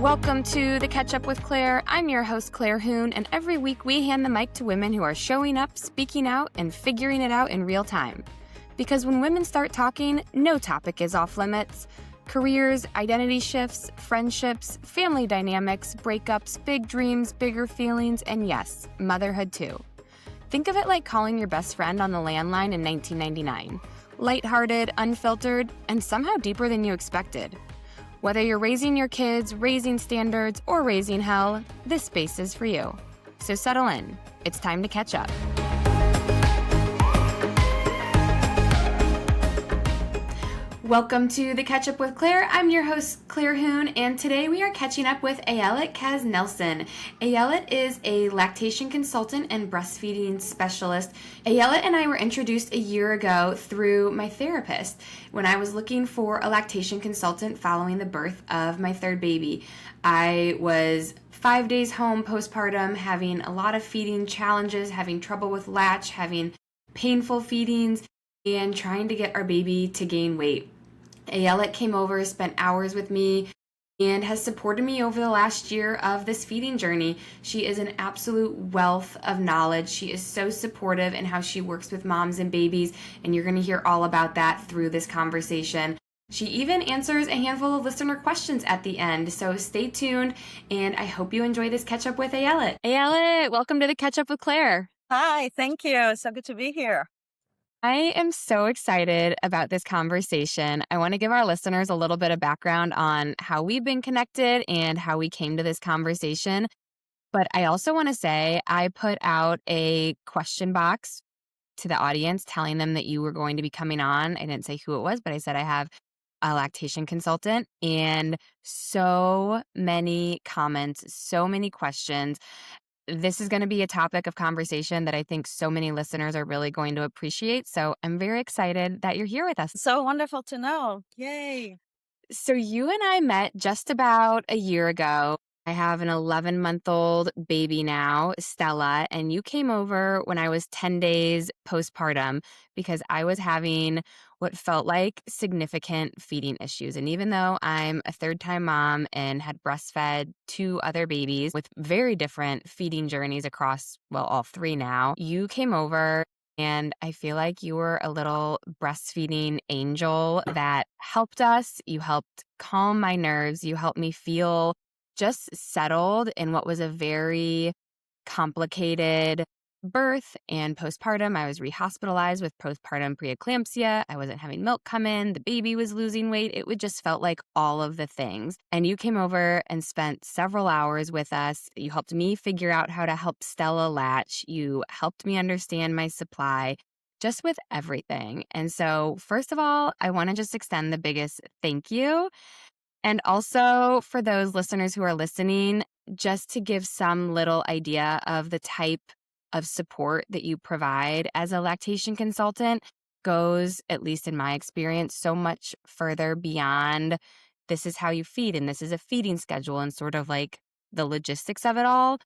Welcome to the Catch Up with Claire. I'm your host, Claire Hoon, and every week we hand the mic to women who are showing up, speaking out, and figuring it out in real time. Because when women start talking, no topic is off limits. Careers, identity shifts, friendships, family dynamics, breakups, big dreams, bigger feelings, and yes, motherhood too. Think of it like calling your best friend on the landline in 1999. Lighthearted, unfiltered, and somehow deeper than you expected. Whether you're raising your kids, raising standards, or raising hell, this space is for you. So settle in. It's time to catch up. Welcome to the Catch Up with Claire. I'm your host, Claire Hoon, and today we are catching up with Ayelet Kaznelson. Ayelet is a lactation consultant and breastfeeding specialist. Ayelet and I were introduced a year ago through my therapist when I was looking for a lactation consultant following the birth of my third baby. I was 5 days home postpartum, having a lot of feeding challenges, having trouble with latch, having painful feedings, and trying to get our baby to gain weight. Ayelet came over, spent hours with me, and has supported me over the last year of this feeding journey. She is an absolute wealth of knowledge. She is so supportive in how she works with moms and babies, and you're going to hear all about that through this conversation. She even answers a handful of listener questions at the end, so stay tuned, and I hope you enjoy this catch up with Ayelet. Ayelet, welcome to the Catch Up with Claire. Hi, thank you. So good to be here. I am so excited about this conversation. I want to give our listeners a little bit of background on how we've been connected and how we came to this conversation. But I also want to say I put out a question box to the audience telling them that you were going to be coming on. I didn't say who it was, but I said I have a lactation consultant, and so many comments, so many questions. This is going to be a topic of conversation that I think so many listeners are really going to appreciate. So I'm very excited that you're here with us. So wonderful to know. Yay. So you and I met just about a year ago. I have an 11-month-old baby now, Stella, and you came over when I was 10 days postpartum because I was having what felt like significant feeding issues. And even though I'm a third-time mom and had breastfed 2 other babies with very different feeding journeys across, well, all 3 now, you came over and I feel like you were a little breastfeeding angel that helped us. You helped calm my nerves. You helped me feel just settled in what was a very complicated birth and postpartum. I was rehospitalized with postpartum preeclampsia. I wasn't having milk come in. The baby was losing weight. It would just felt like all of the things. And you came over and spent several hours with us. You helped me figure out how to help Stella latch. You helped me understand my supply, just with everything. And so, first of all, I want to just extend the biggest thank you. And also for those listeners who are listening, just to give some little idea of the type of support that you provide as a lactation consultant goes, at least in my experience, so much further beyond this is how you feed and this is a feeding schedule and sort of like the logistics of it all.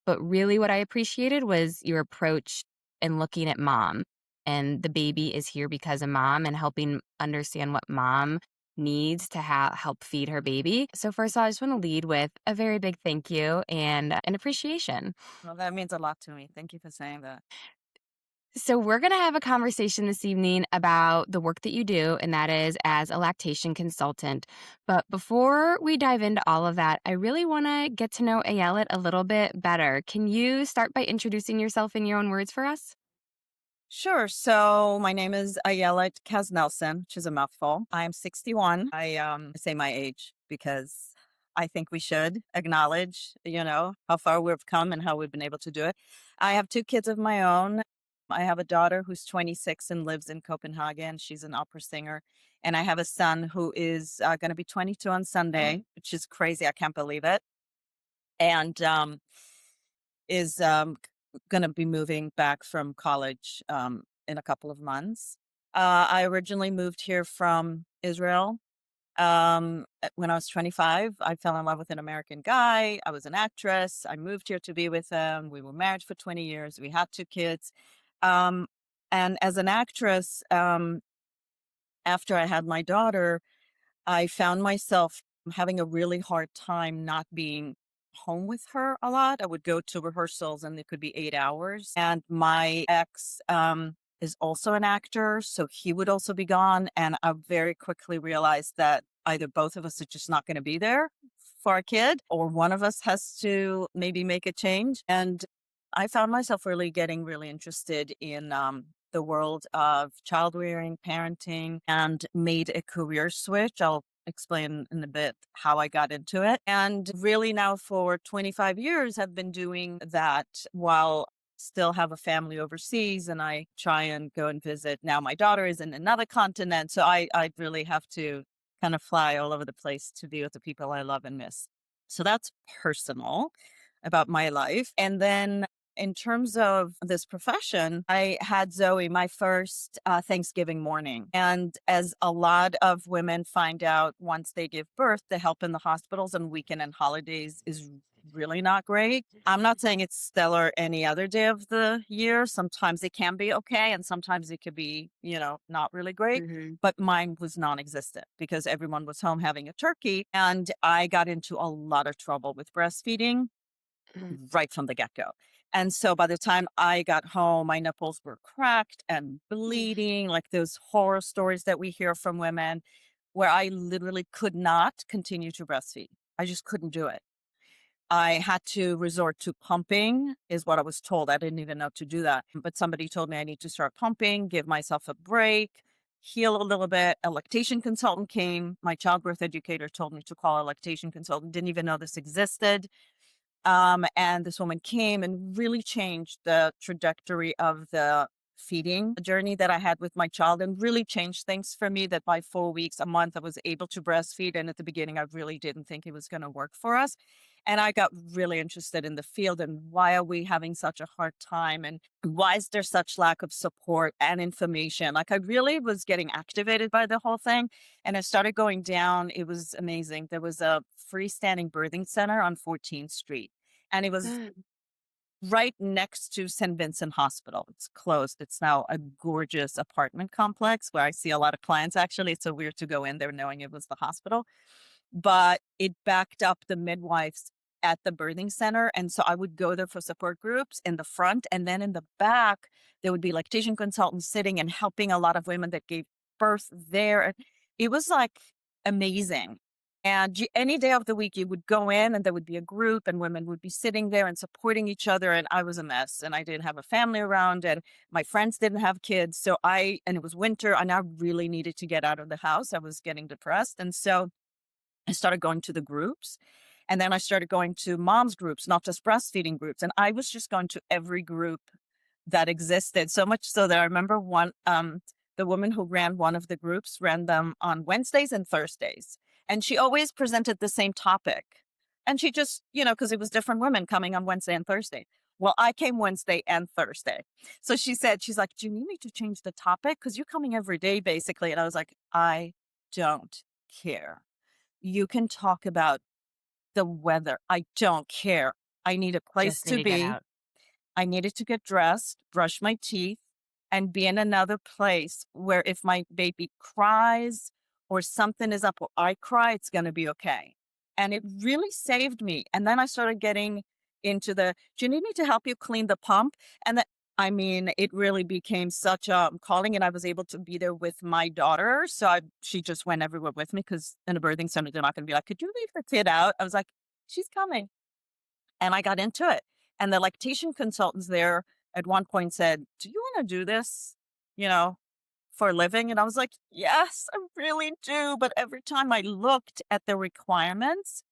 But really what I appreciated was your approach in looking at mom, and the baby is here because of mom and helping understand what mom needs to help feed her baby. So first of all, I just want to lead with a very big thank you and an appreciation. Well, that means a lot to me. Thank you for saying that. So we're going to have a conversation this evening about the work that you do, and that is as a lactation consultant. But before we dive into all of that, I really want to get to know Ayelet a little bit better. Can you start by introducing yourself in your own words for us? Sure. So my name is Ayelet Kaznelson, which is a mouthful. I'm 61. I say my age because I think we should acknowledge, how far we've come and how we've been able to do it. I have 2 kids of my own. I have a daughter who's 26 and lives in Copenhagen. She's an opera singer. And I have a son who is going to be 22 on Sunday, which is crazy. I can't believe it. And is going to be moving back from college in a couple of months. I originally moved here from Israel. When I was 25, I fell in love with an American guy. I was an actress. I moved here to be with him. We were married for 20 years. We had 2 kids. And as an actress, after I had my daughter, I found myself I'm having a really hard time not being home with her a lot. I would go to rehearsals and it could be 8 hours. And my ex is also an actor, so he would also be gone. And I very quickly realized that either both of us are just not going to be there for our kid, or one of us has to maybe make a change. And I found myself really getting really interested in the world of child rearing, parenting, and made a career switch. I'll explain in a bit how I got into it. And really now for 25 years have been doing that while still have a family overseas, and I try and go and visit. Now my daughter is in another continent, so I really have to kind of fly all over the place to be with the people I love and miss. So that's personal about my life. And then in terms of this profession, I had Zoe my first Thanksgiving morning. And as a lot of women find out once they give birth, the help in the hospitals on weekend and holidays is really not great. I'm not saying it's stellar any other day of the year. Sometimes it can be okay, and sometimes it could be, not really great. Mhm. But mine was non existent because everyone was home having a turkey. And I got into a lot of trouble with breastfeeding Mm. right from the get go. And so by the time I got home, my nipples were cracked and bleeding, like those horror stories that we hear from women, where I literally could not continue to breastfeed. I just couldn't do it. I had to resort to pumping, is what I was told. I didn't even know to do that. But somebody told me I need to start pumping, give myself a break, heal a little bit. A lactation consultant came. My childbirth educator told me to call a lactation consultant. Didn't even know this existed. And this woman came and really changed the trajectory of the feeding journey that I had with my child, and really changed things for me, that by 4 weeks, a month, I was able to breastfeed. And at the beginning, I really didn't think it was going to work for us. And I got really interested in the field and why are we having such a hard time, and why is there such lack of support and information? Like I really was getting activated by the whole thing. And I started going down. It was amazing. There was a freestanding birthing center on 14th Street, and it was Mm. right next to St. Vincent Hospital. It's closed. It's now a gorgeous apartment complex where I see a lot of clients. Actually, it's so weird to go in there knowing it was the hospital, but it backed up the midwives at the birthing center. And so I would go there for support groups in the front. And then in the back, there would be lactation consultants sitting and helping a lot of women that gave birth there. And it was like amazing. And any day of the week, you would go in and there would be a group and women would be sitting there and supporting each other. And I was a mess, and I didn't have a family around, and my friends didn't have kids. And it was winter, and I really needed to get out of the house. I was getting depressed. And so I started going to the groups, and then I started going to moms groups, not just breastfeeding groups. And I was just going to every group that existed, so much so that I remember the woman who ran one of the groups ran them on Wednesdays and Thursdays. And she always presented the same topic. And she just, because it was different women coming on Wednesday and Thursday. Well, I came Wednesday and Thursday. So she's like, do you need me to change the topic? Because you're coming every day, basically. And I was like, I don't care. You can talk about the weather. I don't care. I need a place Just need to to get be. out. I needed to get dressed, brush my teeth, and be in another place where if my baby cries or something is up or I cry, it's going to be okay. And it really saved me. And then I started getting into do you need me to help you clean the pump? And that, I mean, it really became such a calling, and I was able to be there with my daughter. So she just went everywhere with me, because in a birthing center, they're not going to be like, could you leave the kid out? I was like, she's coming. And I got into it. And the lactation consultants there at one point said, do you want to do this, you know, for a living? And I was like, yes, I really do. But every time I looked at the requirements,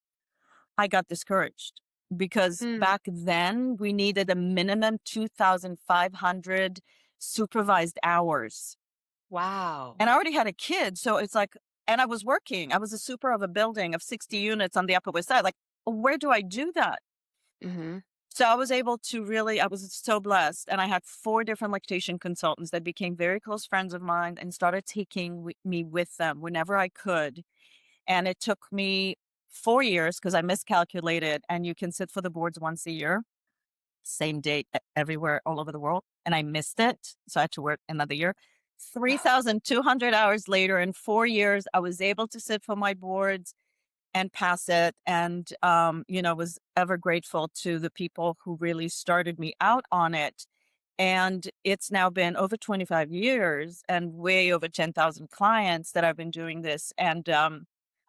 I got discouraged, because Mm. back then we needed a minimum 2,500 supervised hours. Wow. And I already had a kid. So it's like, and I was working. I was a super of a building of 60 units on the Upper West Side. Like, where do I do that? Mhm. So I was able to I was so blessed. And I had 4 different lactation consultants that became very close friends of mine and started taking me with them whenever I could. And it took me 4 years, because I miscalculated. And you can sit for the boards once a year, same date everywhere all over the world. And I missed it. So I had to work another year. 3,200 hours later, in 4 years, I was able to sit for my boards. and pass it. And, was ever grateful to the people who really started me out on it. And it's now been over 25 years and way over 10,000 clients that I've been doing this. And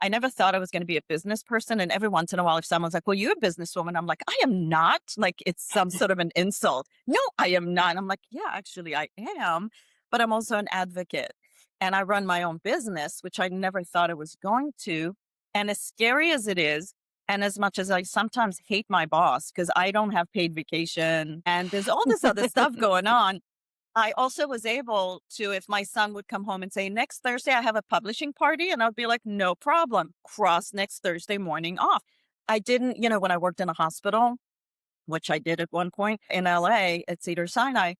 I never thought I was going to be a business person. And every once in a while, if someone's like, well, you're a businesswoman, I'm like, I am not. Like it's some sort of an insult. No, I am not. I'm like, yeah, actually, I am. But I'm also an advocate. And I run my own business, which I never thought I was going to. And as scary as it is, and as much as I sometimes hate my boss because I don't have paid vacation and there's all this other stuff going on, I also was able to, if my son would come home and say, next Thursday, I have a publishing party, and I'd be like, no problem, cross next Thursday morning off. I didn't, when I worked in a hospital, which I did at one point in LA at Cedar Sinai,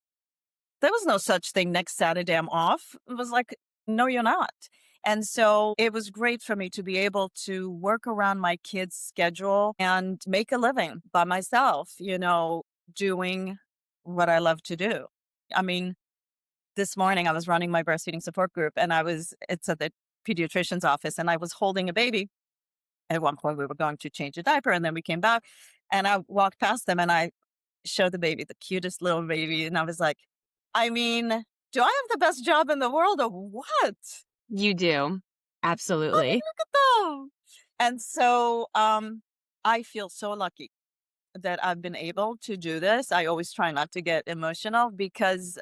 there was no such thing next Saturday I'm off. It was like, no, you're not. And so it was great for me to be able to work around my kids' schedule and make a living by myself, doing what I love to do. I mean, this morning I was running my breastfeeding support group and it's at the pediatrician's office and I was holding a baby. At one point we were going to change a diaper and then we came back and I walked past them and I showed the baby, the cutest little baby. And I was like, I mean, do I have the best job in the world or what? You do. I mean, Absolutely. look at them. And so I feel so lucky that I've been able to do this. I always try not to get emotional because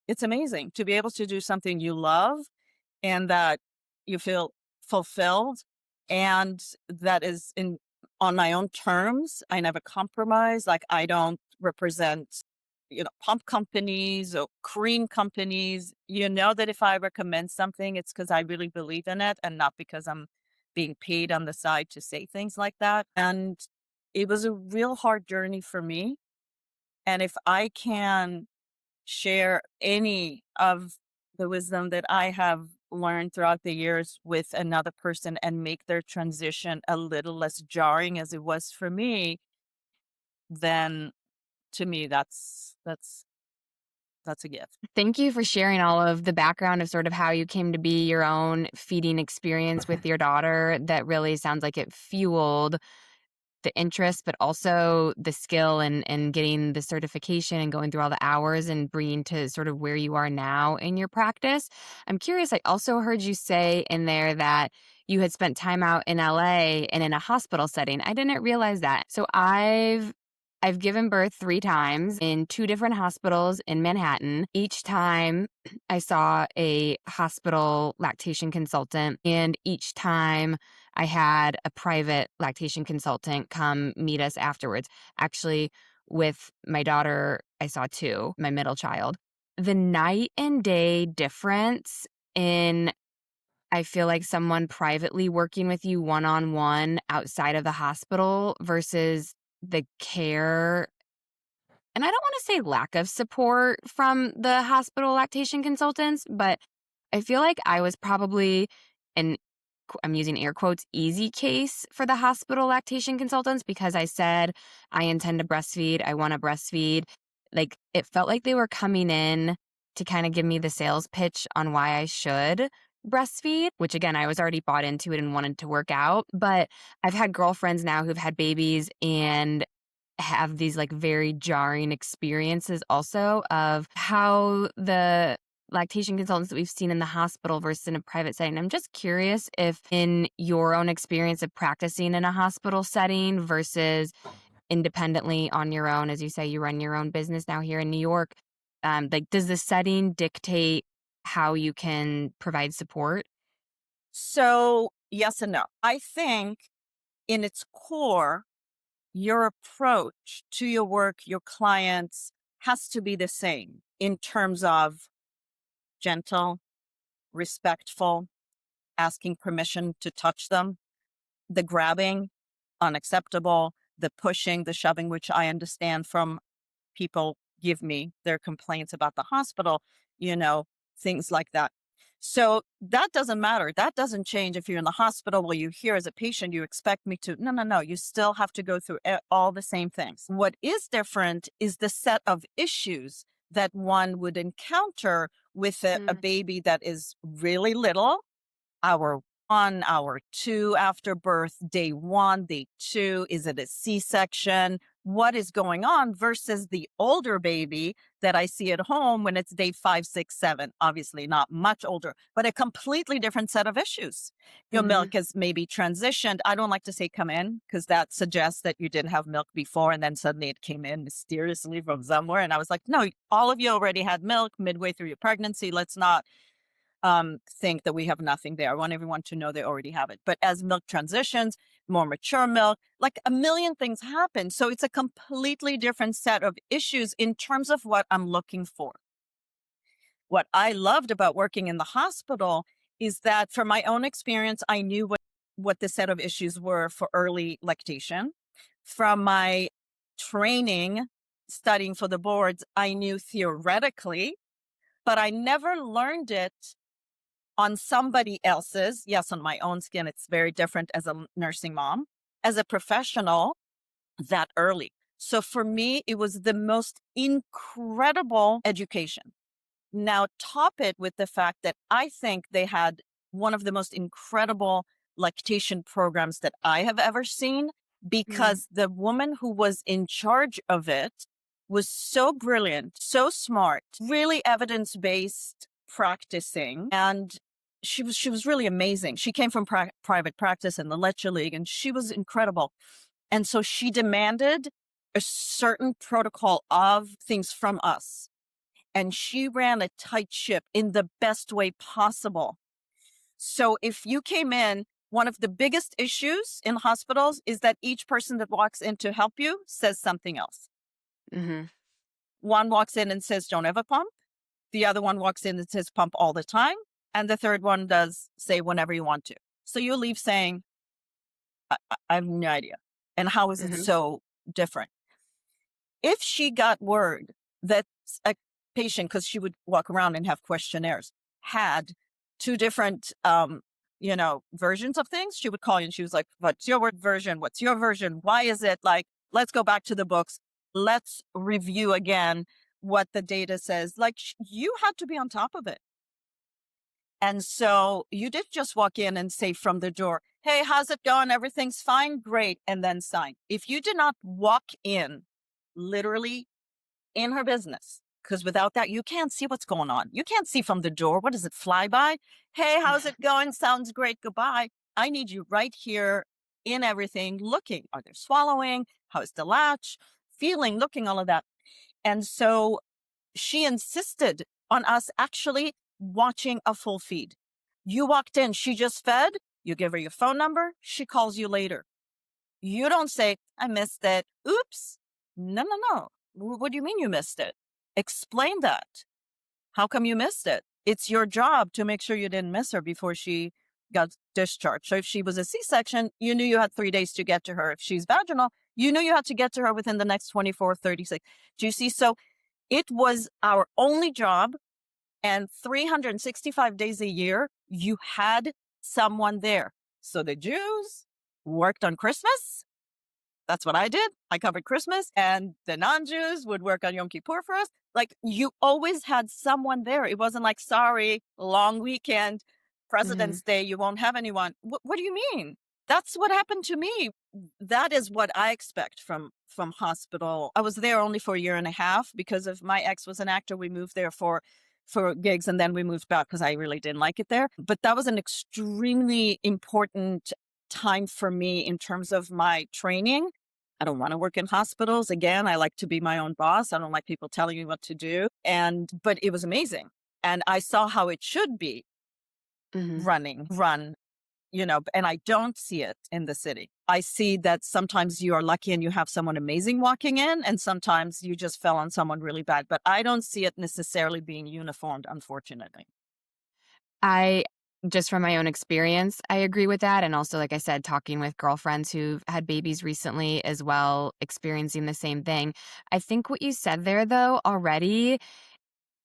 it's amazing to be able to do something you love and that you feel fulfilled and that is in on my own terms. I never compromise. Like I don't represent, pump companies or cream companies. You know that if I recommend something, it's because I really believe in it and not because I'm being paid on the side to say things like that. And it was a real hard journey for me. And if I can share any of the wisdom that I have learned throughout the years with another person and make their transition a little less jarring as it was for me, then to me that's a gift. Thank you for sharing all of the background of sort of how you came to be your own feeding experience with your daughter. That really sounds like it fueled the interest, but also the skill and getting the certification and going through all the hours and bringing to sort of where you are now in your practice. I'm curious, I also heard you say in there that you had spent time out in LA and in a hospital setting. I didn't realize that. So I've given birth 3 times in 2 different hospitals in Manhattan. Each time I saw a hospital lactation consultant, and each time I had a private lactation consultant come meet us afterwards. Actually, with my daughter, I saw 2, my middle child. The night and day difference in I feel like someone privately working with you one-on-one outside of the hospital versus the care and I don't wanna say lack of support from the hospital lactation consultants, but I feel like I was probably an I'm using air quotes, easy case for the hospital lactation consultants because I said, I intend to breastfeed. I want to breastfeed. Like it felt like they were coming in to kind of give me the sales pitch on why I should breastfeed, which again, I was already bought into it and wanted to work out. But I've had girlfriends now who've had babies and have these like very jarring experiences also of how the lactation consultants that we've seen in the hospital versus in a private setting. I'm just curious if in your own experience of practicing in a hospital setting versus independently on your own, as you say, you run your own business now here in New York, like does the setting dictate how you can provide support? So yes and no. I think in its core, your approach to your work, your clients has to be the same in terms of gentle, respectful, asking permission to touch them, the grabbing, unacceptable, the pushing, the shoving, which I understand from people give me their complaints about the hospital, you know, things like that. So that doesn't matter. That doesn't change if you're in the hospital or you're here as a patient, you expect me to. No, no, no. You still have to go through all the same things. What is different is the set of issues that one would encounter with a Mm. baby that is really little. Our 1, hour 2 after birth, day 1, day 2? Is it a C-section? What is going on versus the older baby that I see at home when it's day 5, 6, 7? Obviously, not much older, but a completely different set of issues. Your Mhm. milk has maybe transitioned. I don't like to say come in because that suggests that you didn't have milk before and then suddenly it came in mysteriously from somewhere. And I was like, no, all of you already had milk midway through your pregnancy. Let's not think that we have nothing there. I want everyone to know they already have it. But as milk transitions, more mature milk, like a million things happen. So it's a completely different set of issues in terms of what I'm looking for. What I loved about working in the hospital is that from my own experience, I knew what the set of issues were for early lactation. From my training, studying for the boards, I knew theoretically, but I never learned it on somebody else's. Yes, on my own skin, it's very different as a nursing mom, as a professional that early. So for me, it was the most incredible education. Now, top it with the fact that I think they had one of the most incredible lactation programs that I have ever seen Mhm. because the woman who was in charge of it was so brilliant, so smart, really evidence-based practicing. And she was really amazing. She came from private practice in the Lecture League and she was incredible. And so she demanded a certain protocol of things from us and she ran a tight ship in the best way possible. So if you came in, one of the biggest issues in hospitals is that each person that walks in to help you says something else. Mhm. One walks in and says, don't ever pump. The other one walks in and says, pump all the time. And the third one does say whenever you want to. So you leave saying, I have no idea. And how is it Mhm. so different? If she got word that a patient, because she would walk around and have questionnaires, had two different, versions of things, she would call you and she was like, what's your version? What's your version? Why is it like, let's go back to the books. Let's review again what the data says. Like you had to be on top of it. And so you did just walk in and say from the door, hey, how's it going? Everything's fine. Great. And then sign. If you did not walk in literally in her business, because without that, you can't see what's going on. You can't see from the door. What does it fly by? Hey, how's it going? Sounds great. Goodbye. I need you right here in everything, looking. Are they swallowing? How's the latch? Feeling, looking, all of that. And so she insisted on us actually watching a full feed. You walked in, she just fed, you give her your phone number, she calls you later. You don't say, I missed it. Oops. No, no, no. What do you mean you missed it? Explain that. How come you missed it? It's your job to make sure you didn't miss her before she got discharged. So if she was a C-section, you knew you had 3 days to get to her. If she's vaginal, you knew you had to get to her within the next 24, 36. Do you see? So it was our only job. And 365 days a year, you had someone there. So the Jews worked on Christmas. That's what I did. I covered Christmas, and the non-Jews would work on Yom Kippur for us. Like you always had someone there. It wasn't like, sorry, long weekend, Mhm. President's Day, you won't have anyone. What do you mean? That's what happened to me. That is what I expect from hospital. I was there only for a year and a half because of my ex was an actor. We moved there for gigs and then we moved back because I really didn't like it there. But that was an extremely important time for me in terms of my training. I don't want to work in hospitals. Again, I like to be my own boss. I don't like people telling me what to do. But it was amazing. And I saw how it should be Mhm. run, and I don't see it in the city. I see that sometimes you are lucky and you have someone amazing walking in, and sometimes you just fell on someone really bad. But I don't see it necessarily being uniformed, unfortunately. I just from my own experience, I agree with that, and also, like I said, talking with girlfriends who've had babies recently as well, experiencing the same thing. I think what you said there, though, already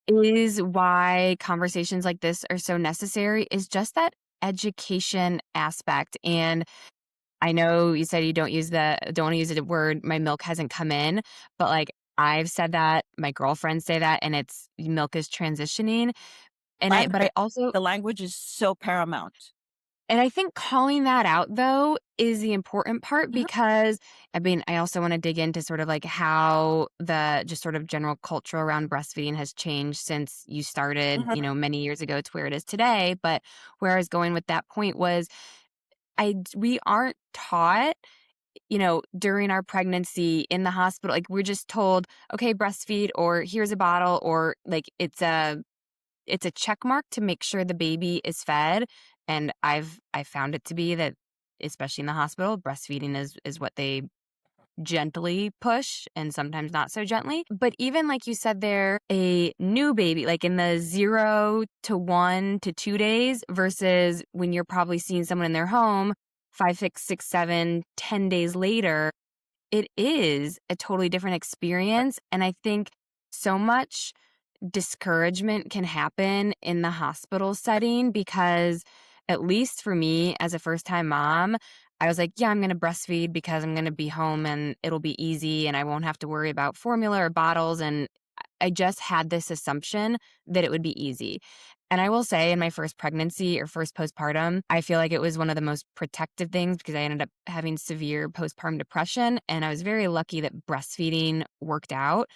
is why conversations like this are so necessary is just that education aspect, and I know you said you don't wanna use the word, "My milk hasn't come in," but, like, I've said that, my girlfriends say that, and it's milk is transitioning, and I Lang- but I also the language is so paramount. And I think calling that out though is the important part Mhm, because I mean, I also want to dig into sort of like how the just sort of general culture around breastfeeding has changed since you started, mhm, many years ago to where it is today. But where I was going with that point was we aren't taught, during our pregnancy in the hospital, like we're just told, okay, breastfeed or here's a bottle or like it's a check mark to make sure the baby is fed, and I found it to be that, especially in the hospital, breastfeeding is what they gently push and sometimes not so gently. But even like you said there, a new baby, like in the 0 to 1 to 2 days versus when you're probably seeing someone in their home 5, 6, 6, 7, 10 days later, it is a totally different right. experience, and I think so much discouragement can happen in the hospital setting because, at least for me as a first time mom, I was like, yeah, I'm going to breastfeed because I'm going to be home and it'll be easy and I won't have to worry about formula or bottles. And I just had this assumption that it would be easy. And I will say, in my first pregnancy or first postpartum, I feel like it was one of the most protective things because I ended up having severe postpartum depression. And I was very lucky that breastfeeding worked out.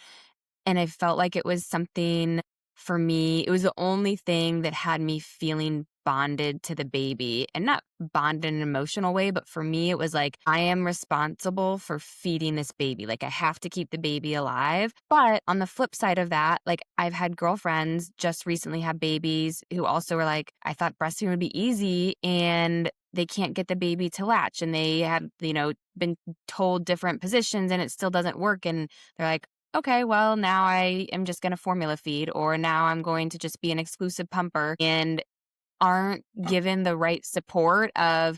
And I felt like it was something for me, it was the only thing that had me feeling bonded to the baby, and not bonded in an emotional way, but for me, it was like, I am responsible for feeding this baby. Like, I have to keep the baby alive. But on the flip side of that, like, I've had girlfriends just recently have babies who also were like, I thought breastfeeding would be easy. And they can't get the baby to latch, and they have, been told different positions and it still doesn't work. And they're like, okay, well, now I am just going to formula feed, or now I'm going to just be an exclusive pumper, and aren't given the right support of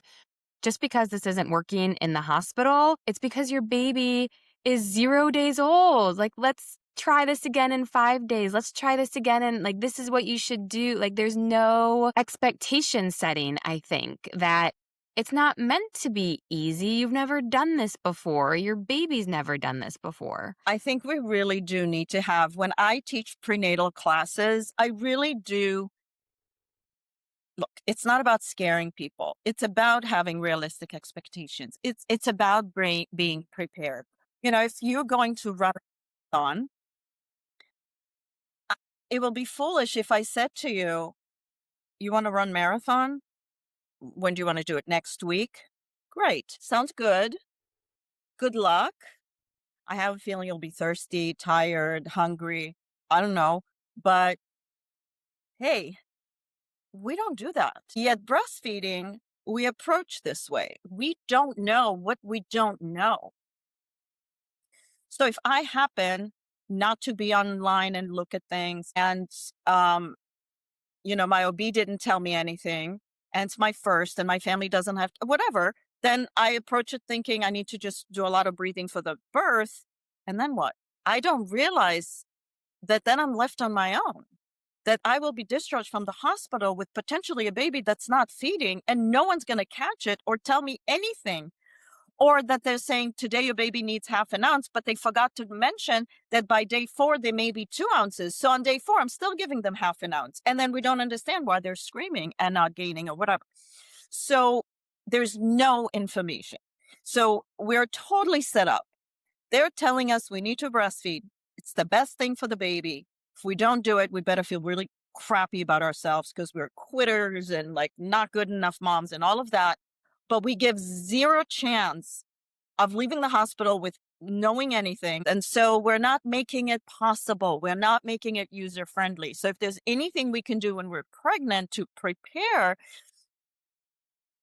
just because this isn't working in the hospital, it's because your baby is 0 days old. Like, let's try this again in 5 days. Let's try this again. And like, this is what you should do. Like, there's no expectation setting, I think, that it's not meant to be easy. You've never done this before. Your baby's never done this before. I think we really do need to have, when I teach prenatal classes, I really do. Look, it's not about scaring people. It's about having realistic expectations. It's about being prepared. If you're going to run a marathon, it will be foolish if I said to you, "You want to run marathon? When do you want to do it? Next week?" Great. Sounds good. Good luck. I have a feeling you'll be thirsty, tired, hungry. I don't know. But hey, we don't do that. Yet breastfeeding, we approach this way. We don't know what we don't know. So if I happen not to be online and look at things, and um my OB didn't tell me anything, and it's my first, and my family doesn't have whatever, then I approach it thinking I need to just do a lot of breathing for the birth. And then what? I don't realize that then I'm left on my own, that I will be discharged from the hospital with potentially a baby that's not feeding, and no one's going to catch it or tell me anything. Or that they're saying today your baby needs half an ounce, but they forgot to mention that by day 4, they may be 2 ounces. So on day 4, I'm still giving them half an ounce. And then we don't understand why they're screaming and not gaining or whatever. So there's no information. So we're totally set up. They're telling us we need to breastfeed. It's the best thing for the baby. If we don't do it, we better feel really crappy about ourselves because we're quitters and like not good enough moms and all of that. But we give zero chance of leaving the hospital with knowing anything. And so we're not making it possible. We're not making it user friendly. So if there's anything we can do when we're pregnant to prepare,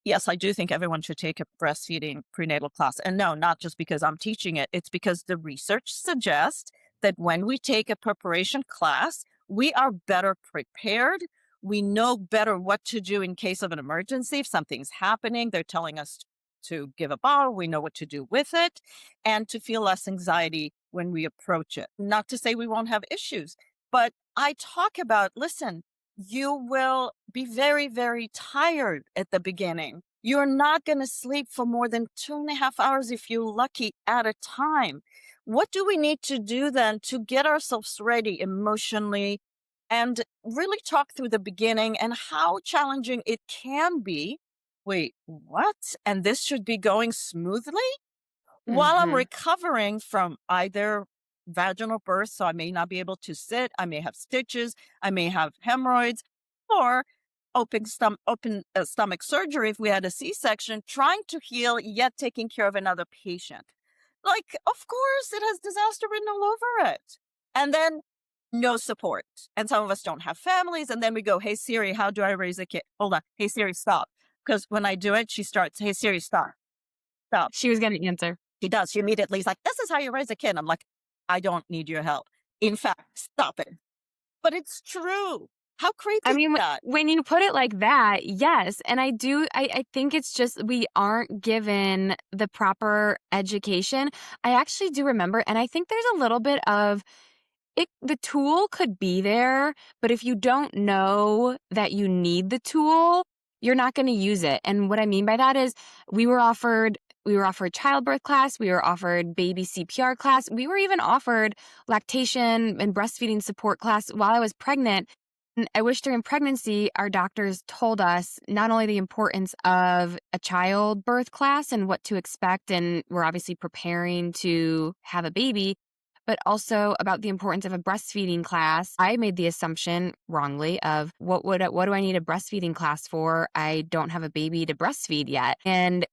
yes, I do think everyone should take a breastfeeding prenatal class. And no, not just because I'm teaching it, it's because the research suggests that when we take a preparation class, we are better prepared. We know better what to do in case of an emergency. If something's happening, they're telling us to give a bottle. We know what to do with it, and to feel less anxiety when we approach it. Not to say we won't have issues, but I talk about, listen, you will be very, very tired at the beginning. You're not going to sleep for more than 2.5 hours if you're lucky at a time. What do we need to do then to get ourselves ready emotionally, and really talk through the beginning and how challenging it can be? wait, what? And this should be going smoothly while I'm Mhm. recovering from either vaginal birth. So I may not be able to sit. I may have stitches. I may have hemorrhoids or open stomach surgery if we had a C-section, trying to heal, yet taking care of another patient. Like, of course, it has disaster written all over it. And then no support. And some of us don't have families. And then we go, hey, Siri, how do I raise a kid? Hold on. Hey, Siri, stop. Because when I do it, she starts, hey, Siri, stop, stop. She was gonna answer. She does. She immediately is like, this is how you raise a kid. I'm like, I don't need your help. In fact, stop it. But it's true. How creepy I is mean, that? when you put it like that, yes, and I think it's just we aren't given the proper education. I actually do remember, and I think there's a little bit of the tool could be there, but if you don't know that you need the tool, you're not gonna use it, and what I mean by that is we were offered we were offered childbirth class, we were offered baby CPR class, we were even offered lactation and breastfeeding support class while I was pregnant, and I wish during pregnancy, our doctors told us not only the importance of a childbirth class and what to expect, and we're obviously preparing to have a baby, but also about the importance of a breastfeeding class. I made the assumption wrongly of what do I need a breastfeeding class for? I don't have a baby to breastfeed yet. And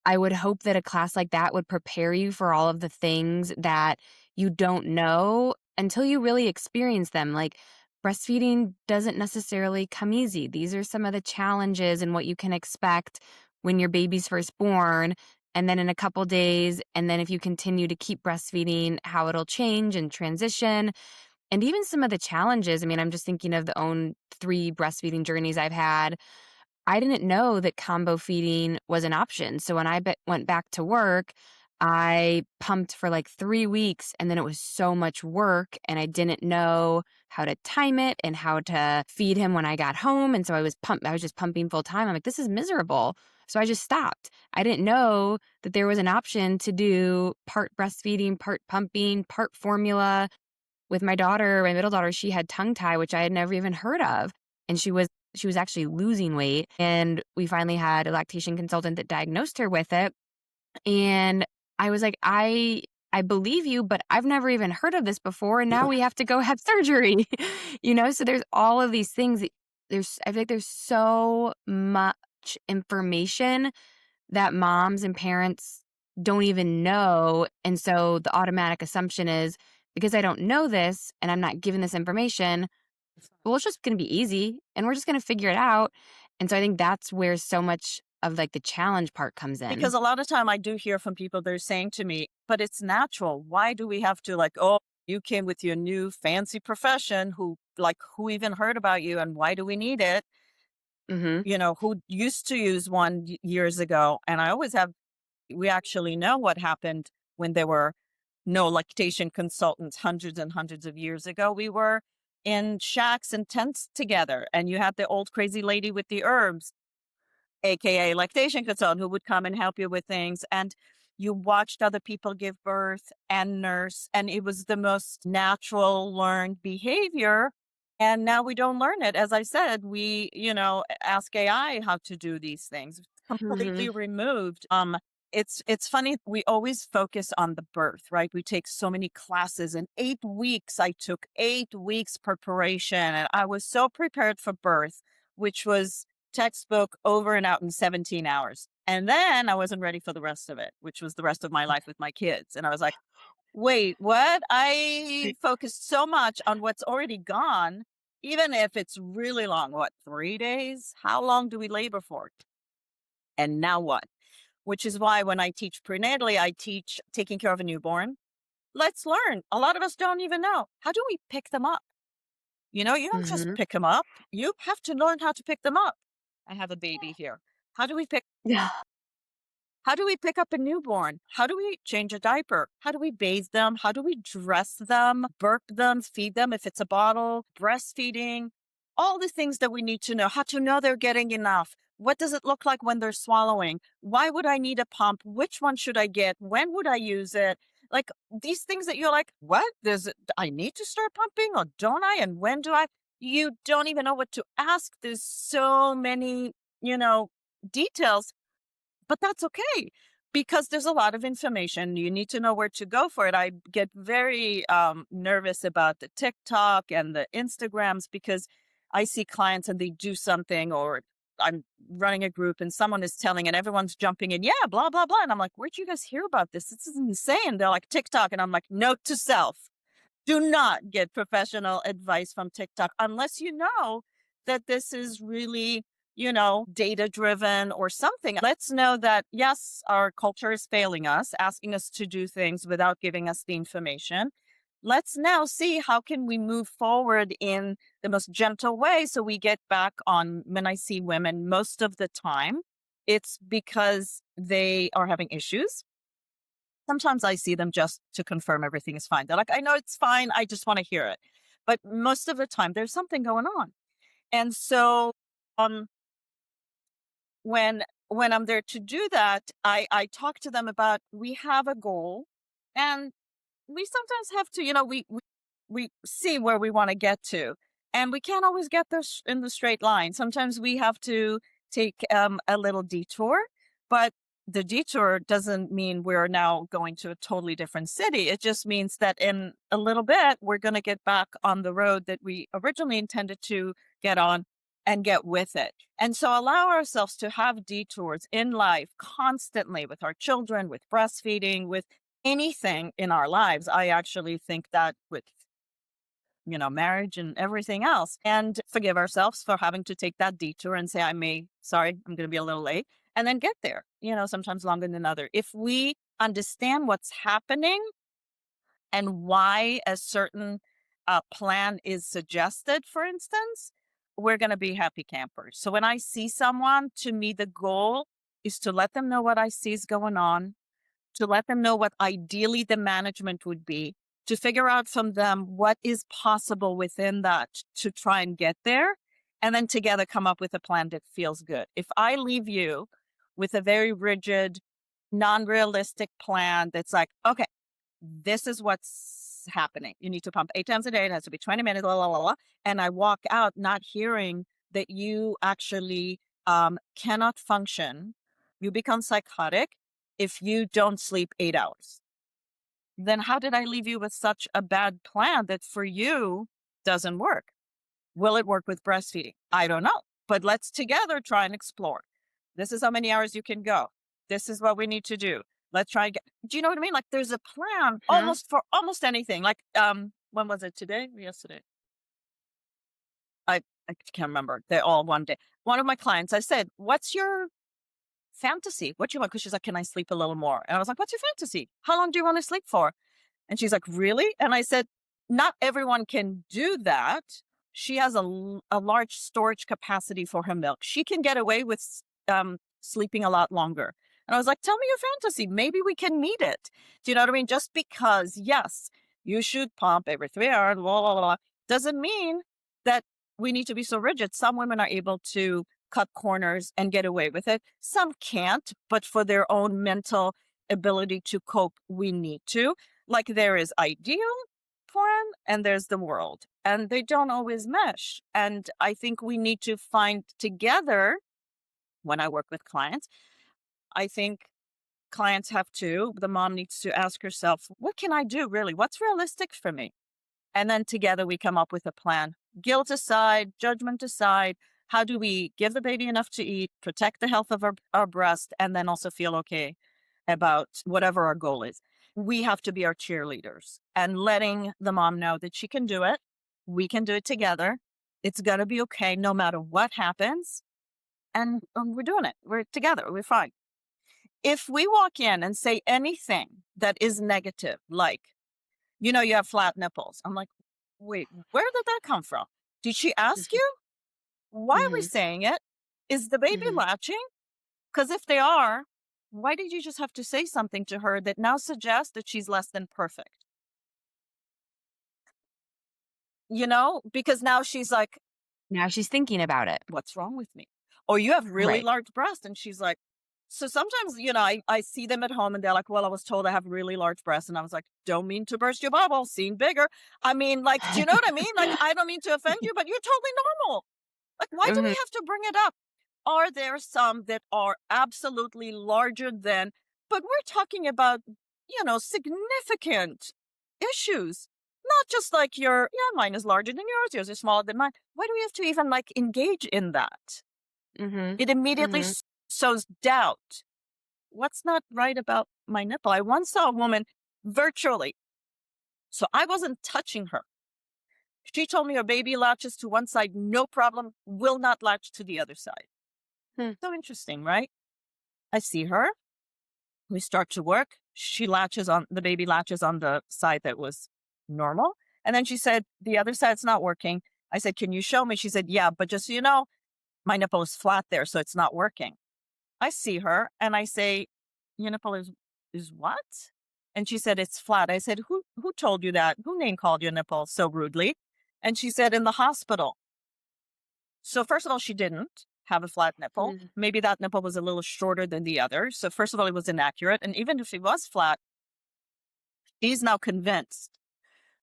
I would hope that a class like that would prepare you for all of the things that you don't know until you really experience them. Like breastfeeding doesn't necessarily come easy. These are some of the challenges and what you can expect when your baby's first born, and then in a couple days, and then if you continue to keep breastfeeding, how it'll change and transition, and even some of the challenges. I mean, I'm just thinking of the own 3 breastfeeding journeys I've had. I didn't know that combo feeding was an option. So when went back to work, I pumped for like 3 weeks and then it was so much work and I didn't know how to time it and how to feed him when I got home. And so I was just pumping full time. I'm like, this is miserable. So I just stopped. I didn't know that there was an option to do part breastfeeding, part pumping, part formula. With my daughter, my middle daughter, she had tongue tie, which I had never even heard of, and she was actually losing weight, and we finally had a lactation consultant that diagnosed her with it, and I was like, I believe you, but I've never even heard of this before, and now we have to go have surgery." So there's all of these things that I feel like there's so much information that moms and parents don't even know. And so the automatic assumption is because I don't know this and I'm not given this information, well, it's just going to be easy and we're just going to figure it out. And so I think that's where so much of like the challenge part comes Because in. a lot of time I do hear from people, they're saying to me, but it's natural. Why do we have to like, oh, you came with your new fancy profession, who even heard about you and why do we need it? Hmm. Who used to use one years ago. And we actually know what happened when there were no lactation consultants hundreds and hundreds of years ago. We were in shacks and tents together and you had the old crazy lady with the herbs, AKA lactation consultant, who would come and help you with things. And you watched other people give birth and nurse, and it was the most natural learned behavior. And now we don't learn it. As I said, ask AI how to do these things. It's Hmm. completely removed. It's funny. We always focus on the birth, right? We take so many classes. In 8 weeks, I took 8 weeks preparation, and I was so prepared for birth, which was textbook over and out in 17 hours. And then I wasn't ready for the rest of it, which was the rest of my life with my kids. And I was like, wait, what? I focused so much on what's already gone, even if it's really long. What, 3 days? How long do we labor for? And now what? Which is why when I teach prenatally, I teach taking care of a newborn. Let's learn. A lot of us don't even know. How do we pick them up? You don't just Hmm. pick them up. You have to learn how to pick them up. I have a baby here. How do we pick Yeah. how do we pick up a newborn? How do we change a diaper? How do we bathe them? How do we dress them, burp them, feed them if it's a bottle, breastfeeding? All the things that we need to know. How to know they're getting enough. What does it look like when they're swallowing? Why would I need a pump? Which one should I get? When would I use it? Like these things that you're like, what? I need to start pumping or don't I? And when do I? You don't even know what to ask. There's so many, you know, details, but that's okay because there's a lot of information. You need to know where to go for it. I get very nervous about the TikTok and the Instagrams because I see clients and they do something, or I'm running a group and someone is telling and everyone's jumping in, yeah, blah, blah, blah. And I'm like, where'd you guys hear about this? This is insane. They're like, TikTok. And I'm like, note to self, do not get professional advice from TikTok unless you know that this is really, data driven or something. Let's know that, yes, our culture is failing us, asking us to do things without giving us the information. Let's now see how can we move forward in the most gentle way so we get back on. When I see women, most of the time, it's because they are having issues. Sometimes I see them just to confirm everything is fine. They're like, I know it's fine. I just want to hear it. But most of the time, there's something going on. And so um, when I'm there to do that, I talk to them about we have a goal, and we sometimes have to, we see where we want to get to, and we can't always get there in the straight line. Sometimes we have to take a little detour, but the detour doesn't mean we're now going to a totally different city. It just means that in a little bit, we're going to get back on the road that we originally intended to get on and get with it. And so allow ourselves to have detours in life constantly with our children, with breastfeeding, with anything in our lives. I actually think that with marriage and everything else, and forgive ourselves for having to take that detour and say, sorry, I'm going to be a little late, and then get there, sometimes longer than other. If we understand what's happening and why a certain plan is suggested, for instance, we're going to be happy campers. So when I see someone, to me, the goal is to let them know what I see is going on, to let them know what ideally the management would be, to figure out from them what is possible within that to try and get there, and then together come up with a plan that feels good. If I leave you with a very rigid, non-realistic plan that's like, okay, this is what's happening. You need to pump 8 times a day. It has to be 20 minutes, blah, blah, blah, blah. And I walk out not hearing that you actually cannot function. You become psychotic if you don't sleep 8 hours. Then how did I leave you with such a bad plan that for you doesn't work? Will it work with breastfeeding? I don't know. But let's together try and explore. This is how many hours you can go. This is what we need to do. Let's try and get, do you know what I mean? Like there's a plan Mhm. almost for almost anything. Like when was it, today or yesterday? I can't remember. They're all one day. One of my clients, I said, what's your fantasy? What do you want? Because she's like, can I sleep a little more? And I was like, what's your fantasy? How long do you want to sleep for? And she's like, really? And I said, not everyone can do that. She has a large storage capacity for her milk. She can get away with sleeping a lot longer. And I was like, tell me your fantasy. Maybe we can meet it. Do you know what I mean? Just because, yes, you should pump every 3 hours, blah, blah, blah, doesn't mean that we need to be so rigid. Some women are able to cut corners and get away with it. Some can't, but for their own mental ability to cope, we need to. Like there is ideal plan and there's the world, and they don't always mesh. And I think we need to find together. When I work with clients, I think the mom needs to ask herself, what can I do really? What's realistic for me? And then together we come up with a plan. Guilt aside, judgment aside, how do we give the baby enough to eat, protect the health of our breast, and then also feel okay about whatever our goal is? We have to be our cheerleaders and letting the mom know that she can do it. We can do it together. It's going to be okay no matter what happens. And we're doing it. We're together. We're fine. If we walk in and say anything that is negative, like, you have flat nipples. I'm like, wait, where did that come from? Did she ask you? Why are we Mhm. saying it? Is the baby Mhm. latching? Because if they are, why did you just have to say something to her that now suggests that she's less than perfect? Because now she's like, Now she's thinking about it. what's wrong with me? Or you have really Right. large breasts. And she's like, so sometimes, I see them at home and they're like, well, I was told I have really large breasts. And I was like, don't mean to burst your bubble, seen bigger. I mean, like, do you know what I mean? Like, I don't mean to offend you, but you're totally normal. Like, why do we Mhm. have to bring it up? are there some that are absolutely larger than, but we're talking about, significant issues. Not just like mine is larger than yours is smaller than mine. Why do we have to even like engage in that? Mhm. It immediately Mhm. sows doubt. What's not right about my nipple? I once saw a woman virtually, so I wasn't touching her. She told me her baby latches to one side, no problem, will not latch to the other side. Hmm. So interesting, right? I see her. We start to work. The baby latches on the side that was normal. And then she said, the other side's not working. I said, can you show me? She said, yeah, but just so you know, my nipple is flat there, so it's not working. I see her and I say, your nipple is what? And she said, it's flat. I said, who told you that? Who name called your nipple so rudely? And she said, in the hospital. So first of all, she didn't have a flat nipple. Mm. Maybe that nipple was a little shorter than the other. So first of all, it was inaccurate. And even if it was flat, she's now convinced.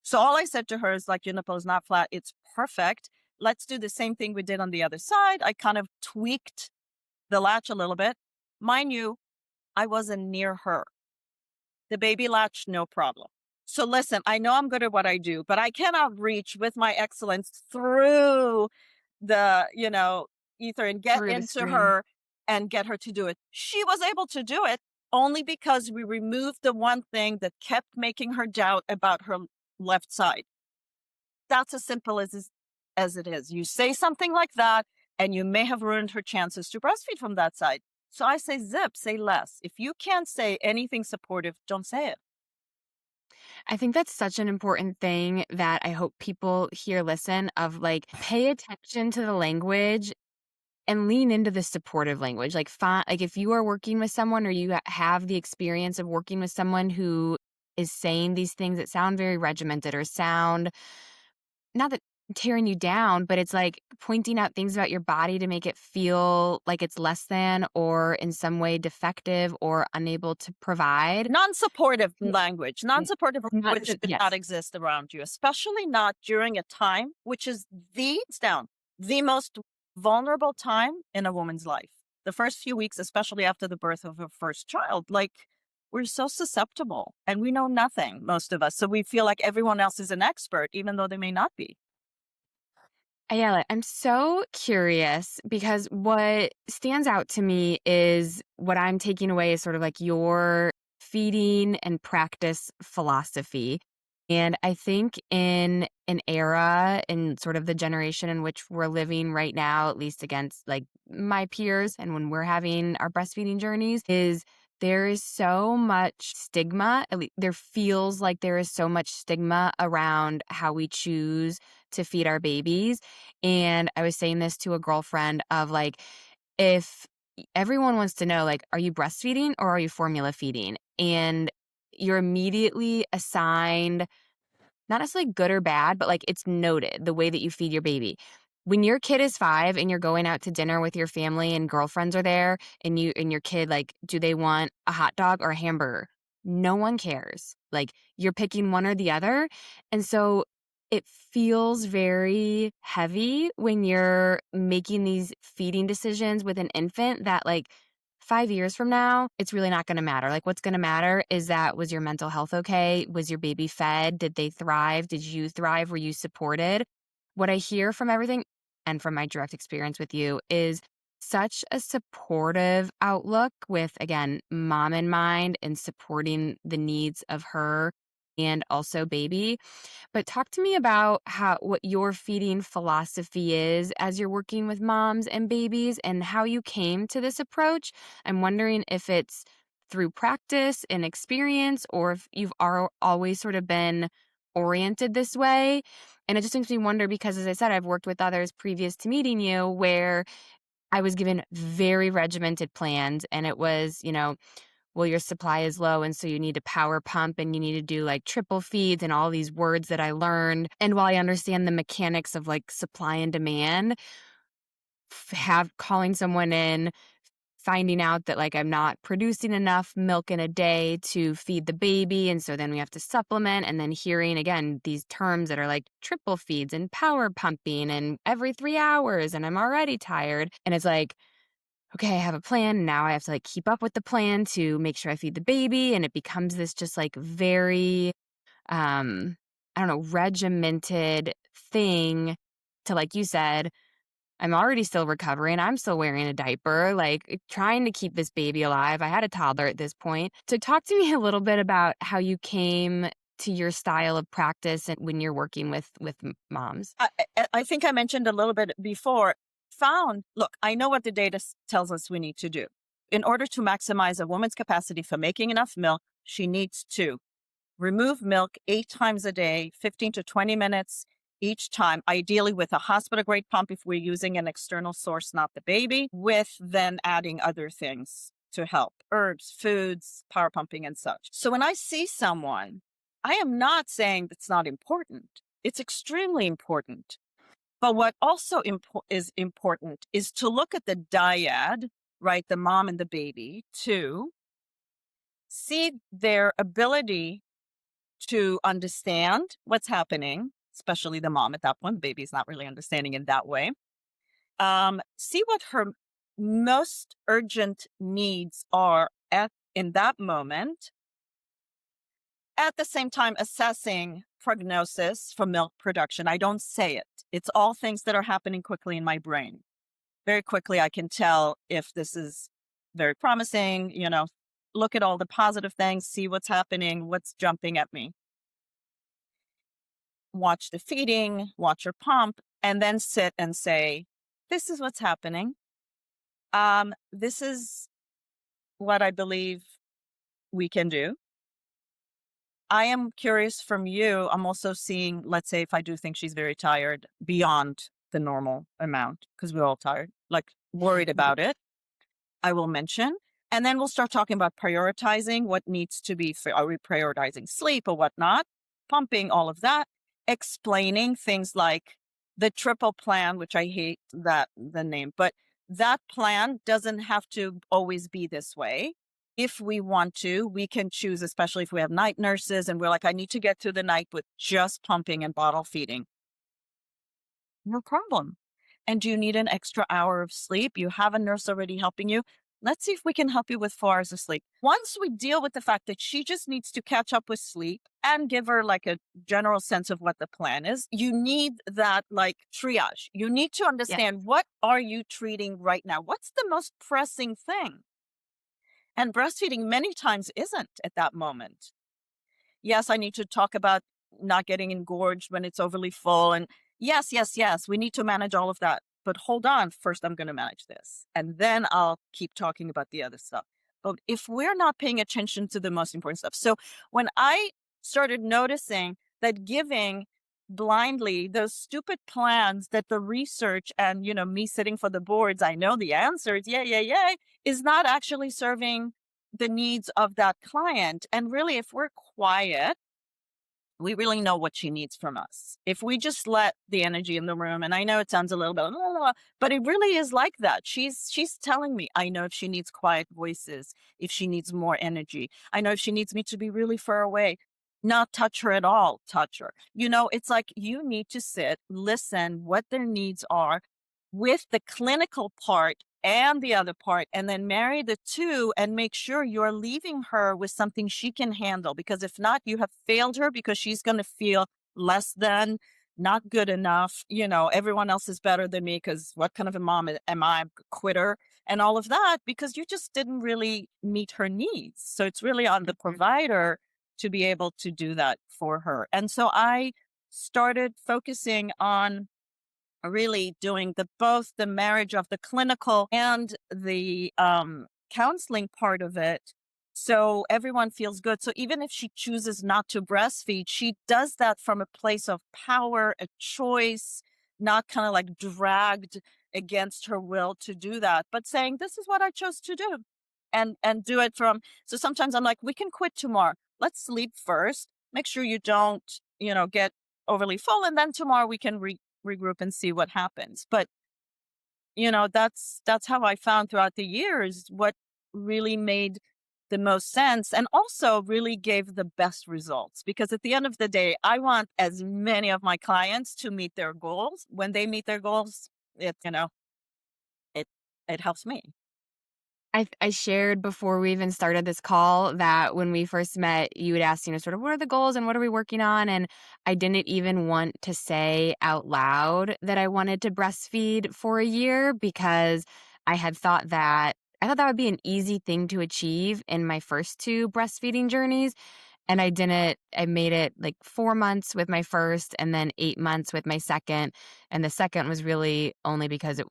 So all I said to her is like, your nipple is not flat. It's perfect. Let's do the same thing we did on the other side. I kind of tweaked the latch a little bit. Mind you, I wasn't near her. The baby latch, no problem. So listen, I know I'm good at what I do, but I cannot reach with my excellence through the, ether and get Through the into screen. her and get her to do it. She was able to do it only because we removed the one thing that kept making her doubt about her left side. That's as simple as it is. You say something like that, and you may have ruined her chances to breastfeed from that side. So I say zip, say less. If you can't say anything supportive, don't say it. I think that's such an important thing that I hope people hear, listen, of like, pay attention to the language and lean into the supportive language. Like if you are working with someone or you have the experience of working with someone who is saying these things that sound very regimented or sound not that tearing you down, but it's like pointing out things about your body to make it feel like it's less than or in some way defective or unable to provide. Non-supportive N- language. n- Non-supportive Not language should not yes. exist around you, especially not during a time which is the most vulnerable time in a woman's life. The first few weeks, especially after the birth of her first child, like we're so susceptible and we know nothing, most of us. So we feel like everyone else is an expert, even though they may not be. Ayala, I'm so curious because what stands out to me is what I'm taking away is sort of like your feeding and practice philosophy. And I think in an era in sort of the generation in which we're living right now, at least against like my peers and when we're having our breastfeeding journeys, is there is so much stigma. At least there feels like there is so much stigma around how we choose to feed our babies. And I was saying this to a girlfriend of like, if everyone wants to know, like, are you breastfeeding or are you formula feeding? And you're immediately assigned not necessarily good or bad, but like it's noted the way that you feed your baby. When your kid is 5 and you're going out to dinner with your family and girlfriends are there and you and your kid like do they want a hot dog or a hamburger? No one cares. Like you're picking one or the other. And so it feels very heavy when you're making these feeding decisions with an infant that like 5 years from now, it's really not gonna matter. Like, what's gonna matter is that was your mental health okay? Was your baby fed? Did they thrive? Did you thrive? Were you supported? What I hear from everything and from my direct experience with you is such a supportive outlook with, again, mom in mind and supporting the needs of her and also baby. But talk to me about how what your feeding philosophy is as you're working with moms and babies and how you came to this approach. I'm wondering if it's through practice and experience or if you've always sort of been oriented this way. And it just makes me wonder because, as I said, I've worked with others previous to meeting you where I was given very regimented plans and it was, well, your supply is low. And so you need to power pump and you need to do like triple feeds and all these words that I learned. And while I understand the mechanics of like supply and demand, have calling someone in, finding out that like I'm not producing enough milk in a day to feed the baby. And so then we have to supplement. And then hearing again these terms that are like triple feeds and power pumping and every 3 hours. And I'm already tired. And it's like, okay, I have a plan. Now I have to like keep up with the plan to make sure I feed the baby. And it becomes this just like very, um, I don't know, regimented thing to, like you said, I'm already still recovering. I'm still wearing a diaper, like trying to keep this baby alive. I had a toddler at this point. So, talk to me a little bit about how you came to your style of practice and when you're working with moms. I think I mentioned a little bit before. Look, I know what the data tells us we need to do. In order to maximize a woman's capacity for making enough milk, she needs to remove milk 8 times a day, 15 to 20 minutes each time, ideally with a hospital grade pump if we're using an external source, not the baby, with then adding other things to help herbs, foods, power pumping, and such. So when I see someone, I am not saying that's not important. It's extremely important. But what also is important is to look at the dyad, right? The mom and the baby, to see their ability to understand what's happening, especially the mom at that point. The baby's not really understanding in that way. See what her most urgent needs are at in that moment. At the same time, assessing prognosis for milk production. I don't say it. It's all things that are happening quickly in my brain. Very quickly, I can tell if this is very promising, look at all the positive things, see what's happening, what's jumping at me. Watch the feeding, watch her pump, and then sit and say, this is what's happening. This is what I believe we can do. I am curious from you. I'm also seeing, let's say, if I do think she's very tired beyond the normal amount, because we're all tired, like worried about it, I will mention. And then we'll start talking about prioritizing what needs to be, are we prioritizing sleep or whatnot, pumping, all of that, explaining things like the triple plan, which I hate the name, but that plan doesn't have to always be this way. If we want to, we can choose, especially if we have night nurses and we're like, I need to get through the night with just pumping and bottle feeding. No problem. And do you need an extra hour of sleep? You have a nurse already helping you. Let's see if we can help you with 4 hours of sleep. Once we deal with the fact that she just needs to catch up with sleep and give her like a general sense of what the plan is, you need that like triage. You need to Yeah. understand, what are you treating right now? What's the most pressing thing? And breastfeeding many times isn't at that moment. Yes, I need to talk about not getting engorged when it's overly full. And yes, yes, yes, we need to manage all of that. But hold on, first I'm going to manage this. And then I'll keep talking about the other stuff. But if we're not paying attention to the most important stuff. So when I started noticing that giving blindly those stupid plans that the research and, me sitting for the boards, I know the answers, yeah, is not actually serving the needs of that client. And really, if we're quiet, we really know what she needs from us. If we just let the energy in the room, and I know it sounds a little bit, blah, blah, blah, but it really is like that. She's telling me, I know if she needs quiet voices, if she needs more energy. I know if she needs me to be really far away, not touch her at all, touch her. It's like you need to sit, listen what their needs are with the clinical part and the other part, and then marry the two and make sure you're leaving her with something she can handle. Because if not, you have failed her, because she's going to feel less than, not good enough. Everyone else is better than me, because what kind of a mom am I? Quitter and all of that, because you just didn't really meet her needs. So it's really on the Mhm. provider to be able to do that for her. And so I started focusing on really doing both the marriage of the clinical and the counseling part of it, so everyone feels good. So even if she chooses not to breastfeed, she does that from a place of power, a choice, not kind of like dragged against her will to do that, but saying, this is what I chose to do, and do it from. So sometimes I'm like, we can quit tomorrow, let's sleep first, make sure you don't get overly full, and then tomorrow we can regroup and see what happens. But that's how I found throughout the years what really made the most sense, and also really gave the best results, because at the end of the day, I want as many of my clients to meet their goals. When they meet their goals, it it helps me. I shared before we even started this call that when we first met, you had asked, sort of what are the goals and what are we working on? And I didn't even want to say out loud that I wanted to breastfeed for a year because I had thought that I thought that would be an easy thing to achieve in my first two breastfeeding journeys. And I didn't, I made it like 4 months with my first and then 8 months with my second. And the second was really only because